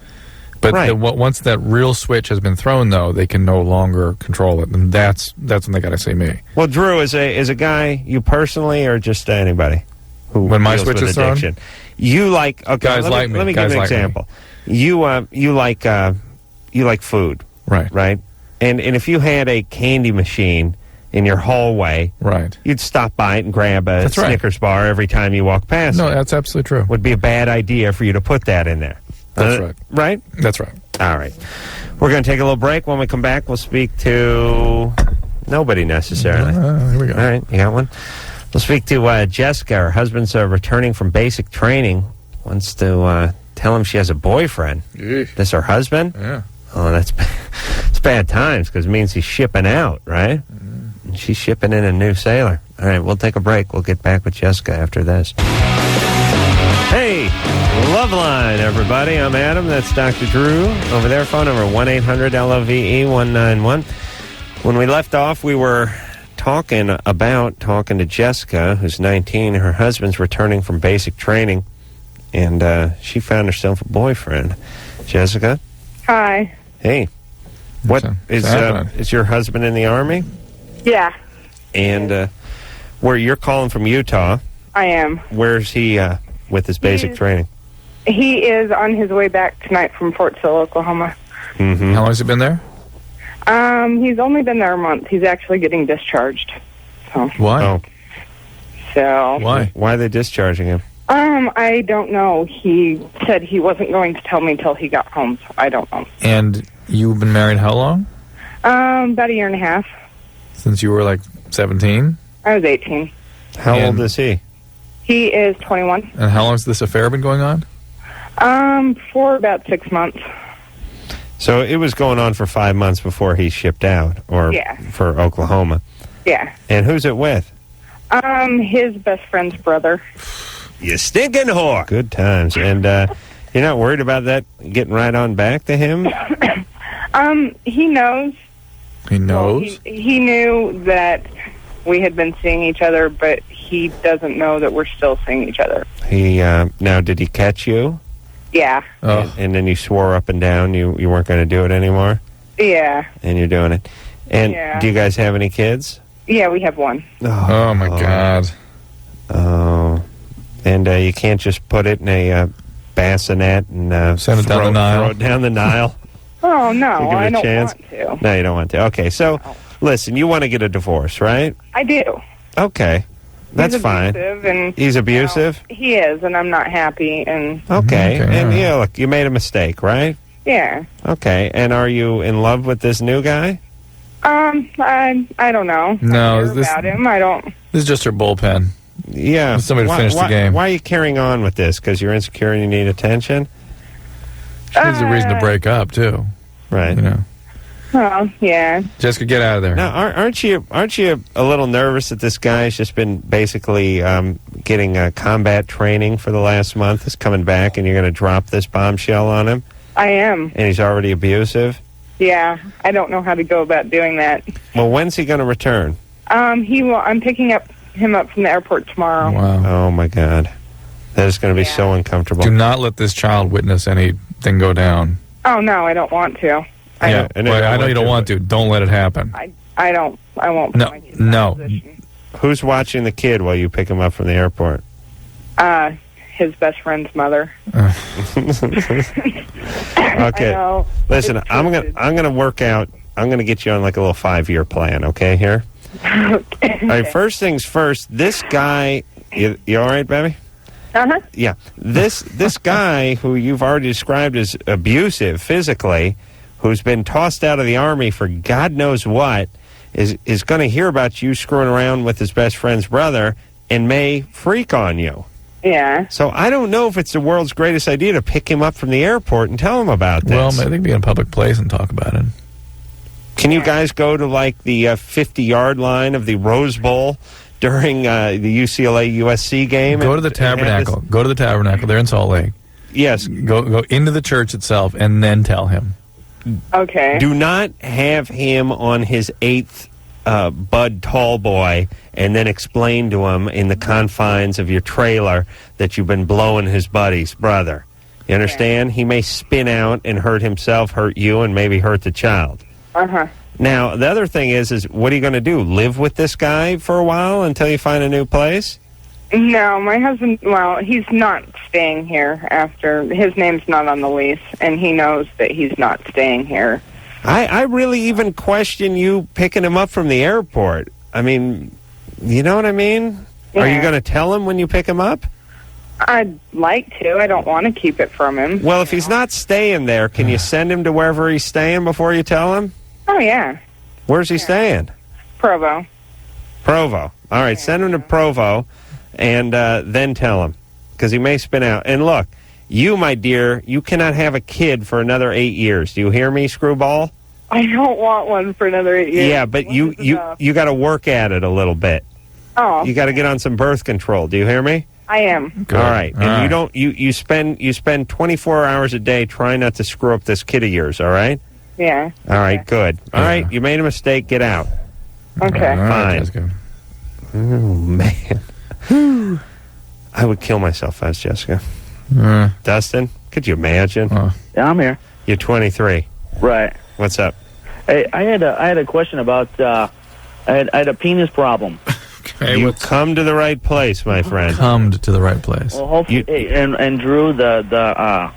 But once that real switch has been thrown, though, they can no longer control it, and that's when they got to see me. Well, Drew, as a guy, you personally, or just anybody who when my deals switch with is addiction, you like guys like me. Let me give you an example. You like food, right? And if you had a candy machine in your hallway, you'd stop by it and grab a Snickers bar every time you walk past. No, that's absolutely true. Would be a bad idea for you to put that in there. That's right. Right? That's right. All right. We're going to take a little break. When we come back, we'll speak to nobody necessarily. Here we go. All right. You got one? We'll speak to Jessica. Her husband's returning from basic training. Wants to tell him she has a boyfriend. This her husband? Yeah. Oh, it's bad times because it means he's shipping out, right? And she's shipping in a new sailor. All right. We'll take a break. We'll get back with Jessica after this. Hey, Loveline, everybody. I'm Adam. That's Dr. Drew. Over there, phone number 1-800-LOVE-191. When we left off, we were talking to Jessica, who's 19. Her husband's returning from basic training, and she found herself a boyfriend. Jessica? Hi. Hey. What is your husband in the Army? Yeah, And where you're calling from Utah, I am. where's he with his basic training? He is on his way back tonight from Fort Sill, Oklahoma. Mm-hmm. How long has he been there? He's only been there a month. He's actually getting discharged. So. Why? Oh. So. Why are they discharging him? I don't know. He said he wasn't going to tell me until he got home, so I don't know. And you've been married how long? About a year and a half. Since you were like 17? I was 18. How old is he? He is 21. And how long has this affair been going on? For about 6 months. So it was going on for 5 months before he shipped out, or for Oklahoma. Yeah. And who's it with? His best friend's brother. You stinking whore. Good times. And you're not worried about that getting right on back to him? He knows. He knows? Well, he knew that we had been seeing each other, but he doesn't know that we're still seeing each other. Now, did he catch you? Yeah. Oh. And then you swore up and down you weren't going to do it anymore? Yeah. And you're doing it. And Yeah. do you guys have any kids? Yeah, we have one. Oh my God. Oh. And you can't just put it in a bassinet and send it down the Nile? Throw it down the Nile? Oh, no, Give it I a don't chance? want to. No, you don't want to. Okay, so listen, you want to get a divorce, right? I do. Okay. That's He's fine. abusive, and He's abusive? he is, and I'm not happy. And Okay. And yeah, look, you made a mistake, right? yeah, Okay. And are you in love with this new guy? I don't know. No, I care about him. I don't. This is just her bullpen. Yeah. Somebody to finish the game. Why are you carrying on with this? Because you're insecure and you need attention? She needs a reason to break up, too. Right. You know. Well, yeah. Jessica, get out of there. Now, aren't you a little nervous that this guy's just been basically getting combat training for the last month? Is coming back, and you're going to drop this bombshell on him? I am. And he's already abusive? Yeah, I don't know how to go about doing that. Well, when's he going to return? He will. I'm picking him up from the airport tomorrow. Wow. Oh my God, that is going to be so uncomfortable. Do not let this child witness anything go down. Oh no, I don't want to. I know you don't want to. Don't let it happen. I don't. I won't. No, no. Who's watching the kid while you pick him up from the airport? His best friend's mother. Okay. Listen, I'm gonna work out. I'm gonna get you on like a little 5-year plan. Okay, here. All right. First things first. This guy. You all right, baby? Yeah. This guy who you've already described as abusive physically, who's been tossed out of the Army for God knows what, is going to hear about you screwing around with his best friend's brother and may freak on you. Yeah. So I don't know if it's the world's greatest idea to pick him up from the airport and tell him about this. Well, maybe be in a public place and talk about it. Can you guys go to like the 50-yard line of the Rose Bowl during the UCLA-USC game? Go to the Tabernacle. Go to the Tabernacle. They're in Salt Lake. Yes. Go into the church itself and then tell him. Okay. Do not have him on his 8th Bud Tall Boy and then explain to him in the confines of your trailer that you've been blowing his buddy's brother. You understand? He may spin out and hurt himself, hurt you, and maybe hurt the child. Now, the other thing is what are you going to do? Live with this guy for a while until you find a new place? No, my husband, well, he's not staying here after, his name's not on the lease, and he knows that he's not staying here. I really even question you picking him up from the airport. I mean, you know what I mean? Yeah. Are you going to tell him when you pick him up? I'd like to. I don't want to keep it from him. Well, if he's not staying there, can you send him to wherever he's staying before you tell him? Oh, yeah. Where's he staying? Provo. Provo. All right, send him to Provo and then tell him, because he may spin out. And look, you, my dear, you cannot have a kid for another 8 years. Do you hear me, screwball? I don't want one for another 8 years. Yeah, but you got to work at it a little bit. Oh. You got to get on some birth control. Do you hear me? I am. All right. And you don't you spend 24 hours a day trying not to screw up this kid of yours, all right? Yeah. All right, good. All right, you made a mistake. Get out. Okay. Fine. Oh, man. I would kill myself if I was Jessica. Dustin, could you imagine? Yeah, I'm here. You're 23. Right. What's up? Hey, I had a question about I had a penis problem. You come to the right place, my friend. Come to the right place. Well, hopefully, and Drew, the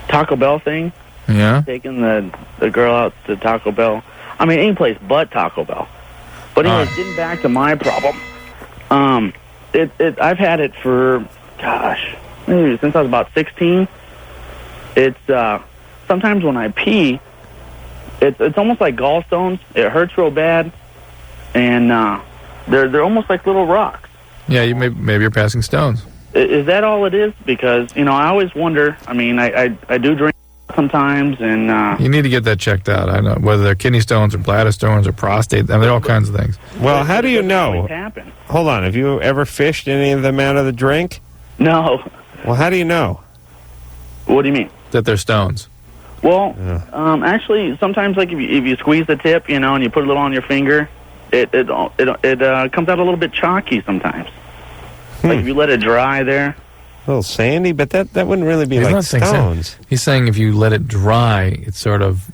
Taco Bell thing. Yeah. Taking the girl out to Taco Bell. I mean, any place but Taco Bell. But anyways, getting back to my problem. I've had it for, maybe since I was about 16. It's sometimes when I pee, it's almost like gallstones. It hurts real bad, and they're almost like little rocks. Yeah, maybe you're passing stones. Is that all it is? Because I always wonder. I mean, I do drink, sometimes, and You need to get that checked out. I know whether they're kidney stones or bladder stones or prostate. I mean, they're all kinds of things. Well, how do you know? happen. Hold on. Have you ever fished any of them out of the drink? No. Well, how do you know? What do you mean? That they're stones. Well, actually, sometimes like if you squeeze the tip, and you put a little on your finger, it comes out a little bit chalky sometimes. Like if you let it dry there. A little sandy, but that wouldn't really be He's like not saying stones. He's saying if you let it dry, it's sort of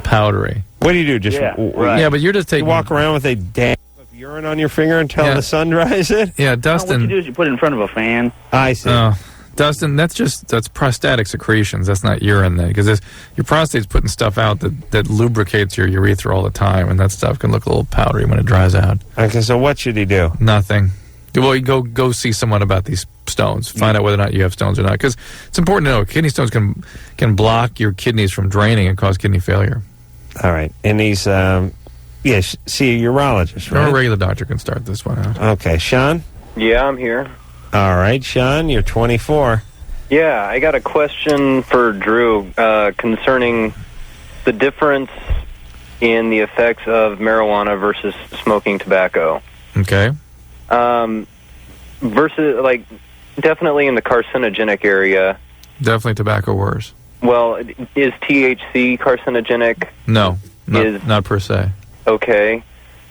powdery. What do you do? Just Yeah, but you're just taking. You walk around with a dab of urine on your finger until the sun dries it? Yeah, What Dustin. you do is you put it in front of a fan. I see. Dustin, that's prostatic secretions. That's not urine, then, because your prostate's putting stuff out that lubricates your urethra all the time, and that stuff can look a little powdery when it dries out. Okay, so what should he do? Nothing. Well, you go see someone about these stones. Find out whether or not you have stones or not, because it's important to know kidney stones can block your kidneys from draining and cause kidney failure. All right, and he's see a urologist, right? Or a regular doctor can start this one out. Okay, Sean. Yeah, I'm here. All right, Sean, you're 24. Yeah, I got a question for Drew concerning the difference in the effects of marijuana versus smoking tobacco. Okay. Versus, like, definitely in the carcinogenic area. Definitely tobacco worse. Well, is THC carcinogenic? No, not per se. Okay.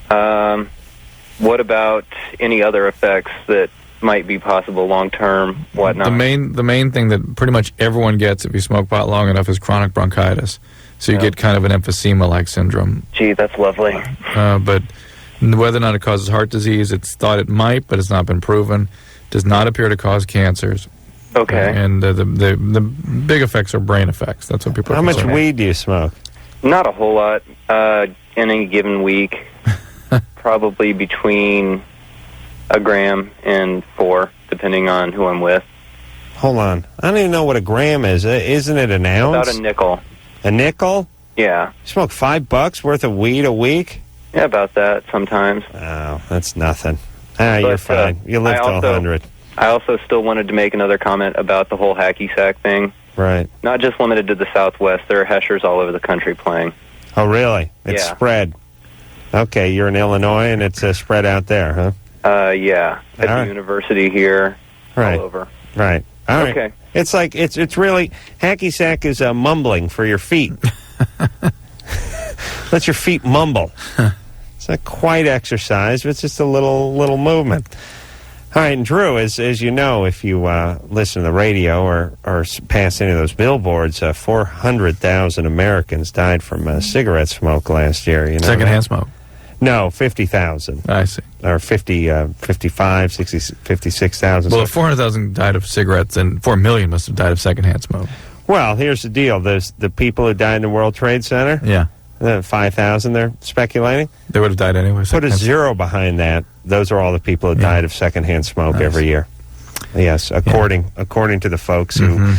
What about any other effects that might be possible long term, whatnot? The main thing that pretty much everyone gets if you smoke pot long enough is chronic bronchitis. So you get kind of an emphysema-like syndrome. Gee, that's lovely. But whether or not it causes heart disease, it's thought it might, but it's not been proven. Does not appear to cause cancers. Okay. And the big effects are brain effects. That's what people. How much weed do you smoke? Not a whole lot. In any given week, probably between a gram and 4, depending on who I'm with. Hold on. I don't even know what a gram is. Isn't it an ounce? About a nickel. A nickel? Yeah. You smoke $5 worth of weed a week? Yeah, about that sometimes. Oh, that's nothing. You're fine. You live till 100. I also still wanted to make another comment about the whole hacky sack thing. Right. Not just limited to the Southwest. There are heshers all over the country playing. Oh, really? It's spread. Okay, you're in Illinois, and it's spread out there, huh? Yeah. At the university here, all over. Right. All right. Okay. It's like, it's really, hacky sack is mumbling for your feet. Let your feet mumble. It's not quite exercise, but it's just a little movement. All right, and Drew, as you know, if you listen to the radio or pass any of those billboards, 400,000 Americans died from cigarette smoke last year. You know Secondhand smoke? No, 50,000. I see. Or 55, 60, 56,000. Well, if 400,000 died of cigarettes, then 4 million must have died of secondhand smoke. Well, here's the deal. There's the people who died in the World Trade Center. Yeah. 5,000, they're speculating. They would have died anyway. Put a zero behind that. Those are all the people who died of secondhand smoke every year. Yes, according to the folks who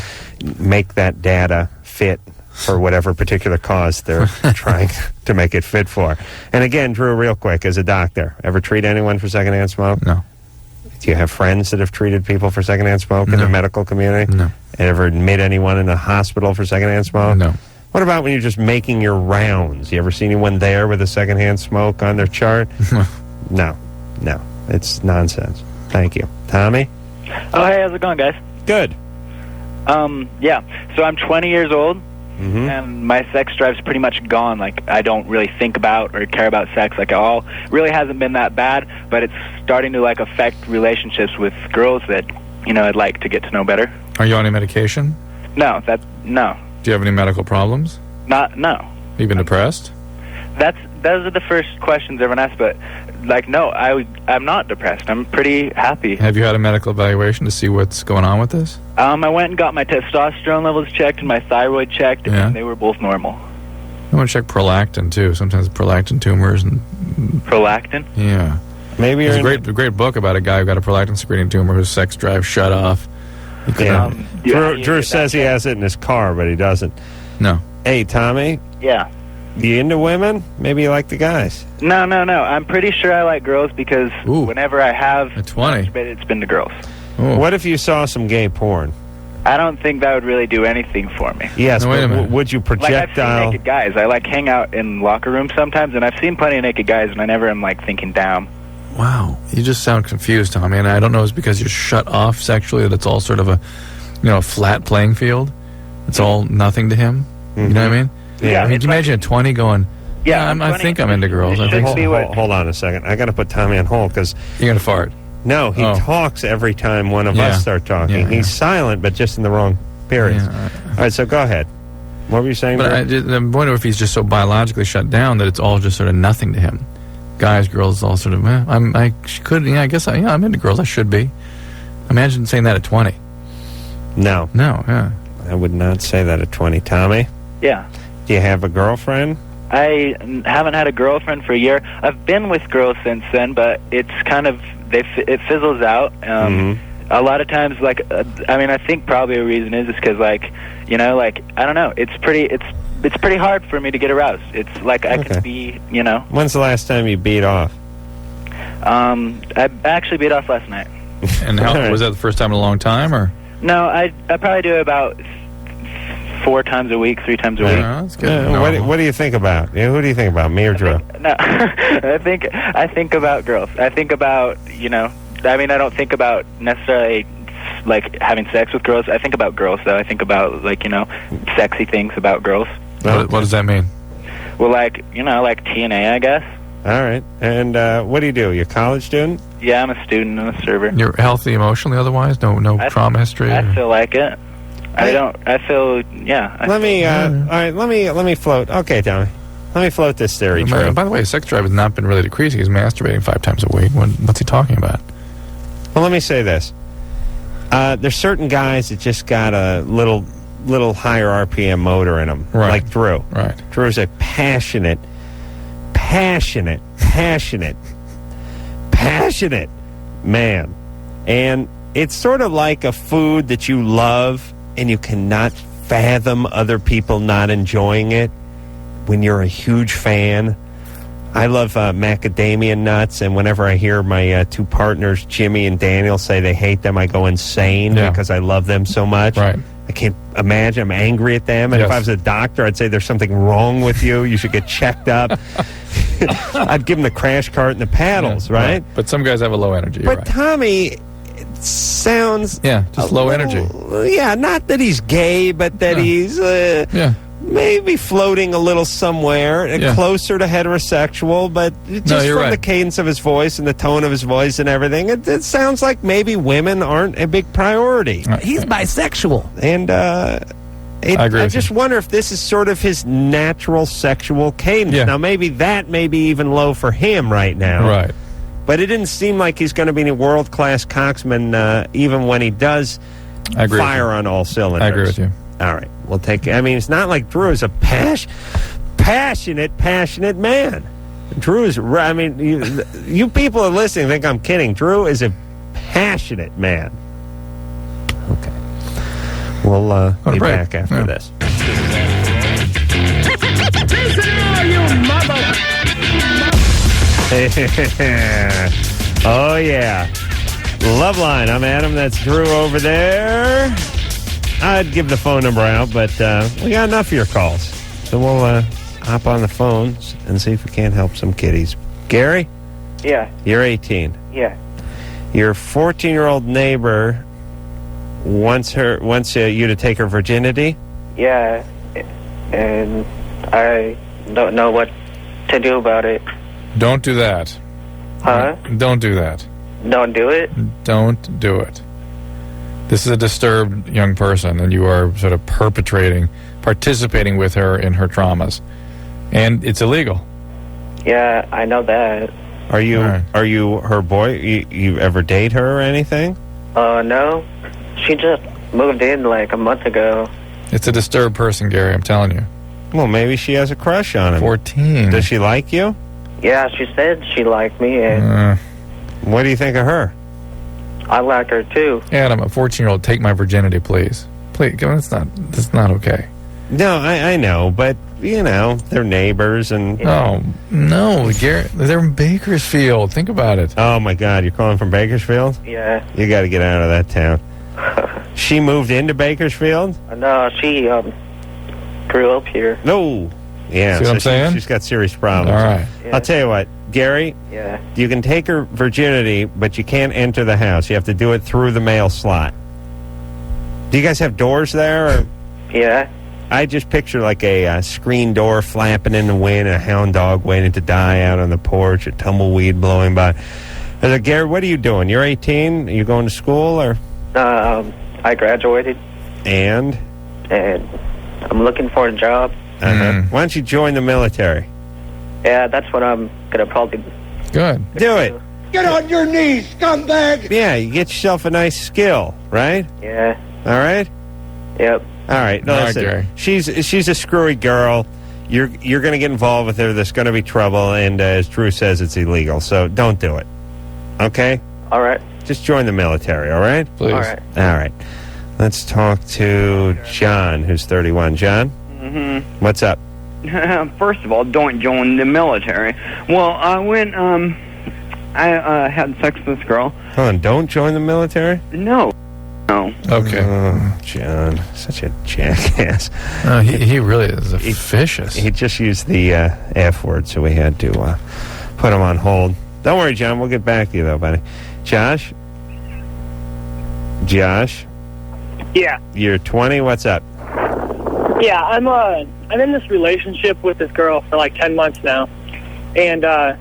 make that data fit for whatever particular cause they're trying to make it fit for. And again, Drew, real quick, as a doctor, ever treat anyone for secondhand smoke? No. Do you have friends that have treated people for secondhand smoke in the medical community? No. Ever admit anyone in a hospital for secondhand smoke? No. What about when you're just making your rounds? You ever see anyone there with a secondhand smoke on their chart? No. It's nonsense. Thank you. Tommy? Oh, hey, how's it going, guys? Good. Yeah, so I'm 20 years old, and my sex drive's pretty much gone. Like, I don't really think about or care about sex, like, at all. Really hasn't been that bad, but it's starting to, like, affect relationships with girls that, I'd like to get to know better. Are you on any medication? No. Do you have any medical problems? No. You been depressed? Those are the first questions everyone asks, but, no, I'm not depressed. I'm pretty happy. Have you had a medical evaluation to see what's going on with this? I went and got my testosterone levels checked and my thyroid checked, and they were both normal. I want to check prolactin, too. Sometimes prolactin tumors. And Prolactin? Yeah. Maybe there's a great book about a guy who got a prolactin-secreting tumor whose sex drive shut off. Drew says he has it in his car, but he doesn't. No. Hey, Tommy? Yeah. You into women? Maybe you like the guys. No. I'm pretty sure I like girls because whenever I have at 20, it's been to girls. What if you saw some gay porn? I don't think that would really do anything for me. Yes, No, wait a but minute. would you Like, I've projectile? seen naked guys. I like hang out in locker rooms sometimes, and I've seen plenty of naked guys, and I never am like thinking, damn. Wow, you just sound confused, Tommy, and I don't know if it's because you're shut off sexually, that it's all sort of a, a flat playing field. It's all nothing to him. You know what I mean? Yeah. I mean, can you imagine a 20 going, Yeah, I think I'm into girls. I think so. Hold on a second. I got to put Tommy on hold because You're going to fart. no, he talks every time one of Yeah. us start talking. Yeah, He's silent, but just in the wrong periods. All right, so go ahead. What were you saying? But Drew? I'm wondering if he's just so biologically shut down that it's all just sort of nothing to him. Guys, girls, all sort of, I'm into girls. I should be. Imagine saying that at 20. No. Yeah. I would not say that at 20. Tommy, Yeah. do you have a girlfriend? I haven't had a girlfriend for a year. I've been with girls since then, but it's kind of it fizzles out. A lot of times, I think probably a reason is because I don't know. It's pretty hard for me to get aroused. It's like I can be, When's the last time you beat off? I actually beat off last night. And how was that the first time in a long time, or? No, I probably do it about 4 times a week, 3 times a week. That's good. What do you think about? Who do you think about, me or Drew? No, I think about girls. I think about, I don't think about necessarily like having sex with girls. I think about girls, though. I think about sexy things about girls. What does that mean? Well, like TNA, I guess. All right. And what do you do? You a college student? Yeah, I'm a student. I'm a server. You're healthy emotionally otherwise? No trauma history? I feel like it. Let me float. Okay, Tommy. Let me float this theory, Drew. By the way, his sex drive has not been really decreasing. He's masturbating 5 times a week. What's he talking about? Well, let me say this. There's certain guys that just got a little higher RPM motor in them, like Drew. Right. Drew's a passionate man. And it's sort of like a food that you love and you cannot fathom other people not enjoying it when you're a huge fan. I love macadamia nuts, and whenever I hear my 2 partners, Jimmy and Daniel, say they hate them, I go insane because I love them so much. Right. I can't imagine. I'm angry at them. And if I was a doctor, I'd say there's something wrong with you. You should get checked up. I'd give them the crash cart and the paddles, right? But some guys have a low energy. But Tommy sounds... just low energy. Yeah, not that he's gay, but that he's... maybe floating a little somewhere, closer to heterosexual, but just from the cadence of his voice and the tone of his voice and everything, it sounds like maybe women aren't a big priority. He's bisexual. And I just wonder if this is sort of his natural sexual cadence. Now, maybe that may be even low for him right now. Right. But it didn't seem like he's going to be a world-class coxman even when he does fire on all cylinders. I agree with you. All right. We'll take... I mean, it's not like Drew is a passionate man. Drew is... I mean, you people are listening think I'm kidding. Drew is a passionate man. Okay. We'll be back after this. Oh, yeah. Loveline. I'm Adam. That's Drew over there. I'd give the phone number out, but we got enough of your calls. So we'll hop on the phones and see if we can't help some kiddies. Gary? Yeah. You're 18. Yeah. Your 14-year-old neighbor wants you to take her virginity? Yeah. And I don't know what to do about it. Don't do that. Huh? Don't do that. Don't do it? Don't do it. This is a disturbed young person, and you are sort of participating with her in her traumas. And it's illegal. Yeah, I know that. Are you her boy? You ever date her or anything? No. She just moved in like a month ago. It's a disturbed person, Gary, I'm telling you. Well, maybe she has a crush on him. 14. Does she like you? Yeah, she said she liked me, and... What do you think of her? I like her, too. Adam, a 14-year-old, take my virginity, please. Please, that's not okay. No, I know, but, they're neighbors and... Oh, no, Gary, they're in Bakersfield. Think about it. Oh, my God, you're calling from Bakersfield? Yeah. You got to get out of that town. She moved into Bakersfield? No, she grew up here. No. Yeah, See what I'm saying? She's got serious problems. All right. Yeah. I'll tell you what, Gary. Yeah. You can take her virginity, but you can't enter the house. You have to do it through the mail slot. Do you guys have doors there? Or? Yeah. I just picture like a screen door flapping in the wind, a hound dog waiting to die out on the porch, a tumbleweed blowing by. Gary, what are you doing? You're 18? Are you going to school? Or? I graduated. And I'm looking for a job. Why don't you join the military? Yeah, that's what I'm going to probably Good. Do it. Get on your knees, scumbag! Yeah, you get yourself a nice skill, right? Yeah. All right? Yep. All right. No, All right, listen. Gary. She's a screwy girl. You're going to get involved with her. There's going to be trouble, and as Drew says, it's illegal. So don't do it. Okay? All right. Just join the military, all right? Please. All right. All right. Let's talk to John, who's 31. John? Mm-hmm. What's up? First of all, don't join the military. Well, I went, I had sex with this girl. Hold on, don't join the military? No. Okay. Oh, John, such a jackass. He really is vicious. He just used the F word, so we had to put him on hold. Don't worry, John, we'll get back to you, though, buddy. Josh? Yeah. You're 20, what's up? Yeah, I'm in this relationship with this girl for like 10 months now, and I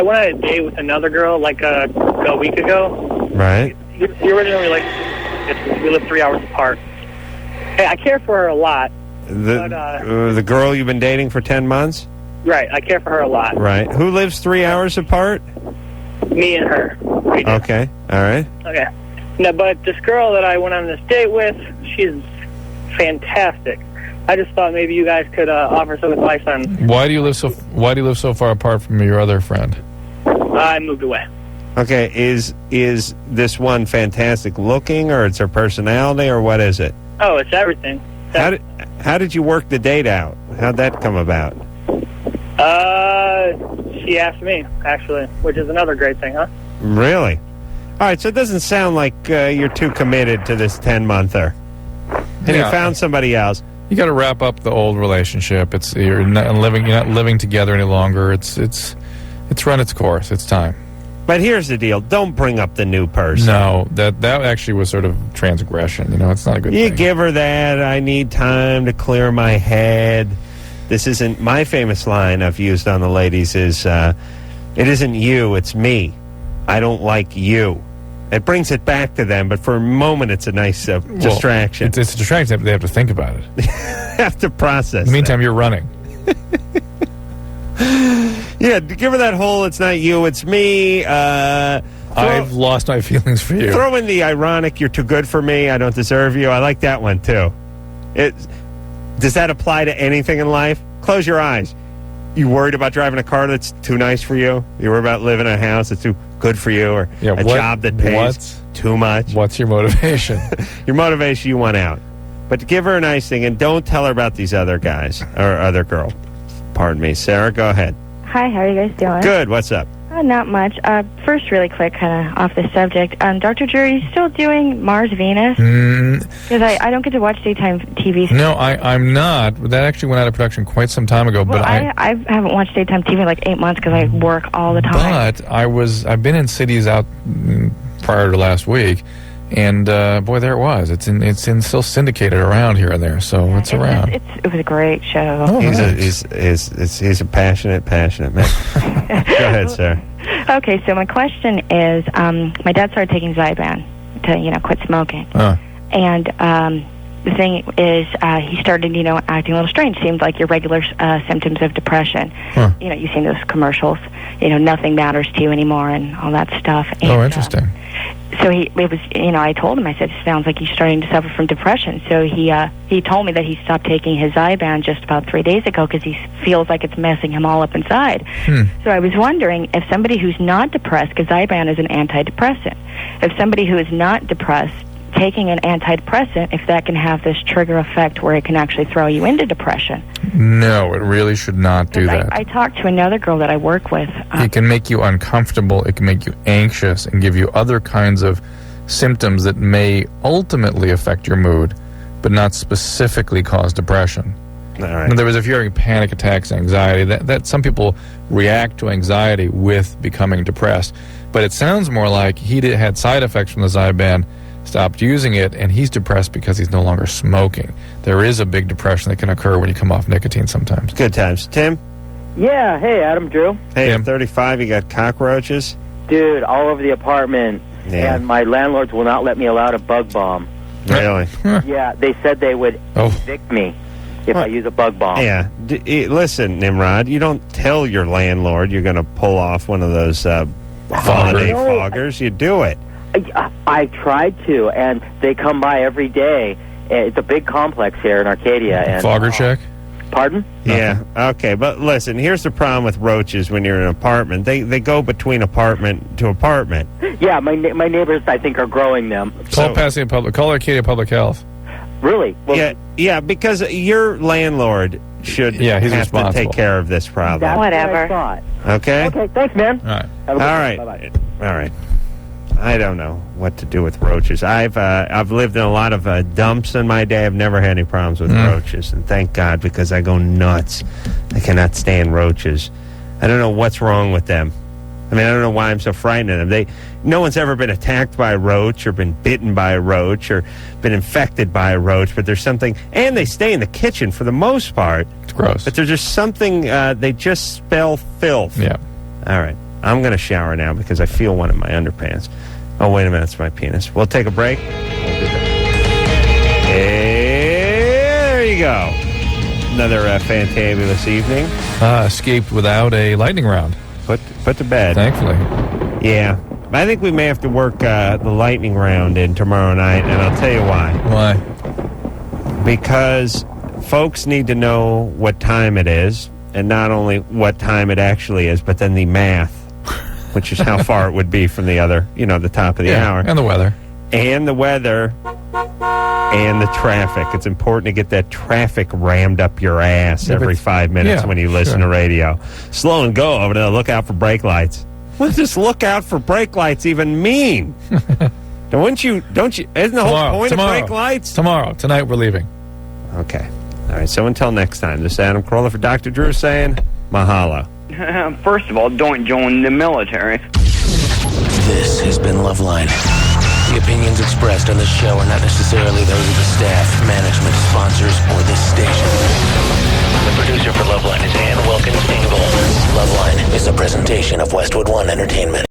went on a date with another girl like a week ago. Right. The original relationship, we live 3 hours apart. Hey, I care for her a lot. The girl you've been dating for 10 months? Right, I care for her a lot. Right. Who lives 3 hours apart? Me and her. Okay. All right. Okay. No, but this girl that I went on this date with, she's fantastic. I just thought maybe you guys could offer some advice on. Why do you live so far apart from your other friend? I moved away. Okay, is this one fantastic looking, or it's her personality, or what is it? Oh, it's everything. How did you work the date out? How'd that come about? She asked me, actually, which is another great thing, huh? Really? All right, so it doesn't sound like you're too committed to this 10-monther. And you found somebody else. You got to wrap up the old relationship. You're not living together any longer. It's run its course. It's time. But here's the deal: don't bring up the new person. No, that actually was sort of transgression. It's not a good thing. You give her that. I need time to clear my head. This isn't my famous line I've used on the ladies. Is it isn't you? It's me. I don't like you. It brings it back to them, but for a moment, it's a nice distraction. It's a distraction. They have to think about it. They have to process. In the meantime, you're running. Yeah, give her that whole, it's not you, it's me. I've lost my feelings for you. Throw in the ironic, you're too good for me, I don't deserve you. I like that one, too. Does that apply to anything in life? Close your eyes. You worried about driving a car that's too nice for you? You worried about living in a house that's too good for you? Or a job that pays too much? What's your motivation? Your motivation, you want out. But give her a nice thing, and don't tell her about these other guys, or other girl. Pardon me. Sarah, go ahead. Hi, how are you guys doing? Good. What's up? Not much. First, really quick, kind of off the subject. Dr. Drew, are you still doing Mars Venus? Because I don't get to watch daytime TV. No, I'm not. That actually went out of production quite some time ago. Well, but I haven't watched daytime TV in like 8 months because I work all the time. But I've been in cities out prior to last week, and boy, there it was. It's still syndicated around here and there, so it's around. It was a great show. Oh, he's a passionate man. Go ahead, Sarah. Okay, so my question is, my dad started taking Zyban to quit smoking, and the thing is, he started acting a little strange. Seemed like your regular symptoms of depression. You've seen those commercials. Nothing matters to you anymore, and all that stuff. And, interesting. So I told him, I said, it sounds like he's starting to suffer from depression. So he told me that he stopped taking his Zyban just about 3 days ago because he feels like it's messing him all up inside. So I was wondering if somebody who's not depressed, because Zyban is an antidepressant, if somebody who is not depressed taking an antidepressant, if that can have this trigger effect where it can actually throw you into depression. No, it really should not do that. I talked to another girl that I work with. It can make you uncomfortable, it can make you anxious, and give you other kinds of symptoms that may ultimately affect your mood, but not specifically cause depression. All right. In other words, if you're having panic attacks, anxiety, that some people react to anxiety with becoming depressed. But it sounds more like he had side effects from the Zyban, stopped using it, and he's depressed because he's no longer smoking. There is a big depression that can occur when you come off nicotine sometimes. Good times. Tim? Yeah, hey, Adam, Drew. Hey, I'm 35. You got cockroaches? Dude, all over the apartment, and my landlords will not let me allow a bug bomb. Really? Yeah, they said they would evict me if I use a bug bomb. Yeah. Listen, Nimrod, you don't tell your landlord you're going to pull off one of those holiday foggers. You do it. I tried to, and they come by every day. It's a big complex here in Arcadia. And, Fogger check? Pardon? Yeah, okay. But listen, here's the problem with roaches when you're in an apartment. They go between apartment to apartment. Yeah, my neighbors, I think, are growing them. Call Arcadia Public Health. Really? Well, yeah, because your landlord should he's have to responsible. take care of this problem. That's whatever. What I thought. Okay? Okay, thanks, man. All right. Have a good All one. right. Bye-bye. All right. I don't know what to do with roaches. I've lived in a lot of dumps in my day. I've never had any problems with roaches, and thank God, because I go nuts. I cannot stand roaches. I don't know what's wrong with them. I mean, I don't know why I'm so frightened of them. No one's ever been attacked by a roach or been bitten by a roach or been infected by a roach, but there's something, and they stay in the kitchen for the most part. It's gross. But there's just something, they just smell filth. Yeah. All right. I'm going to shower now because I feel one in my underpants. Oh, wait a minute. It's my penis. We'll take a break. There you go. Another fantabulous evening. Escaped without a lightning round. Put to bed. Thankfully. Yeah. I think we may have to work the lightning round in tomorrow night, and I'll tell you why. Why? Because folks need to know what time it is, and not only what time it actually is, but then the math, which is how far it would be from the other, the top of the hour. And the weather. And the weather. And the traffic. It's important to get that traffic rammed up your ass every 5 minutes when you listen to radio. Slow and go over there. Look out for brake lights. What does this look out for brake lights even mean? Don't you, isn't the whole point of brake lights? Tomorrow. Tonight we're leaving. Okay. All right. So until next time, this is Adam Carolla for Dr. Drew saying mahalo. First of all, don't join the military. This has been Loveline. The opinions expressed on this show are not necessarily those of the staff, management, sponsors, or this station. The producer for Loveline is Ann Wilkins Engel. Loveline is a presentation of Westwood One Entertainment.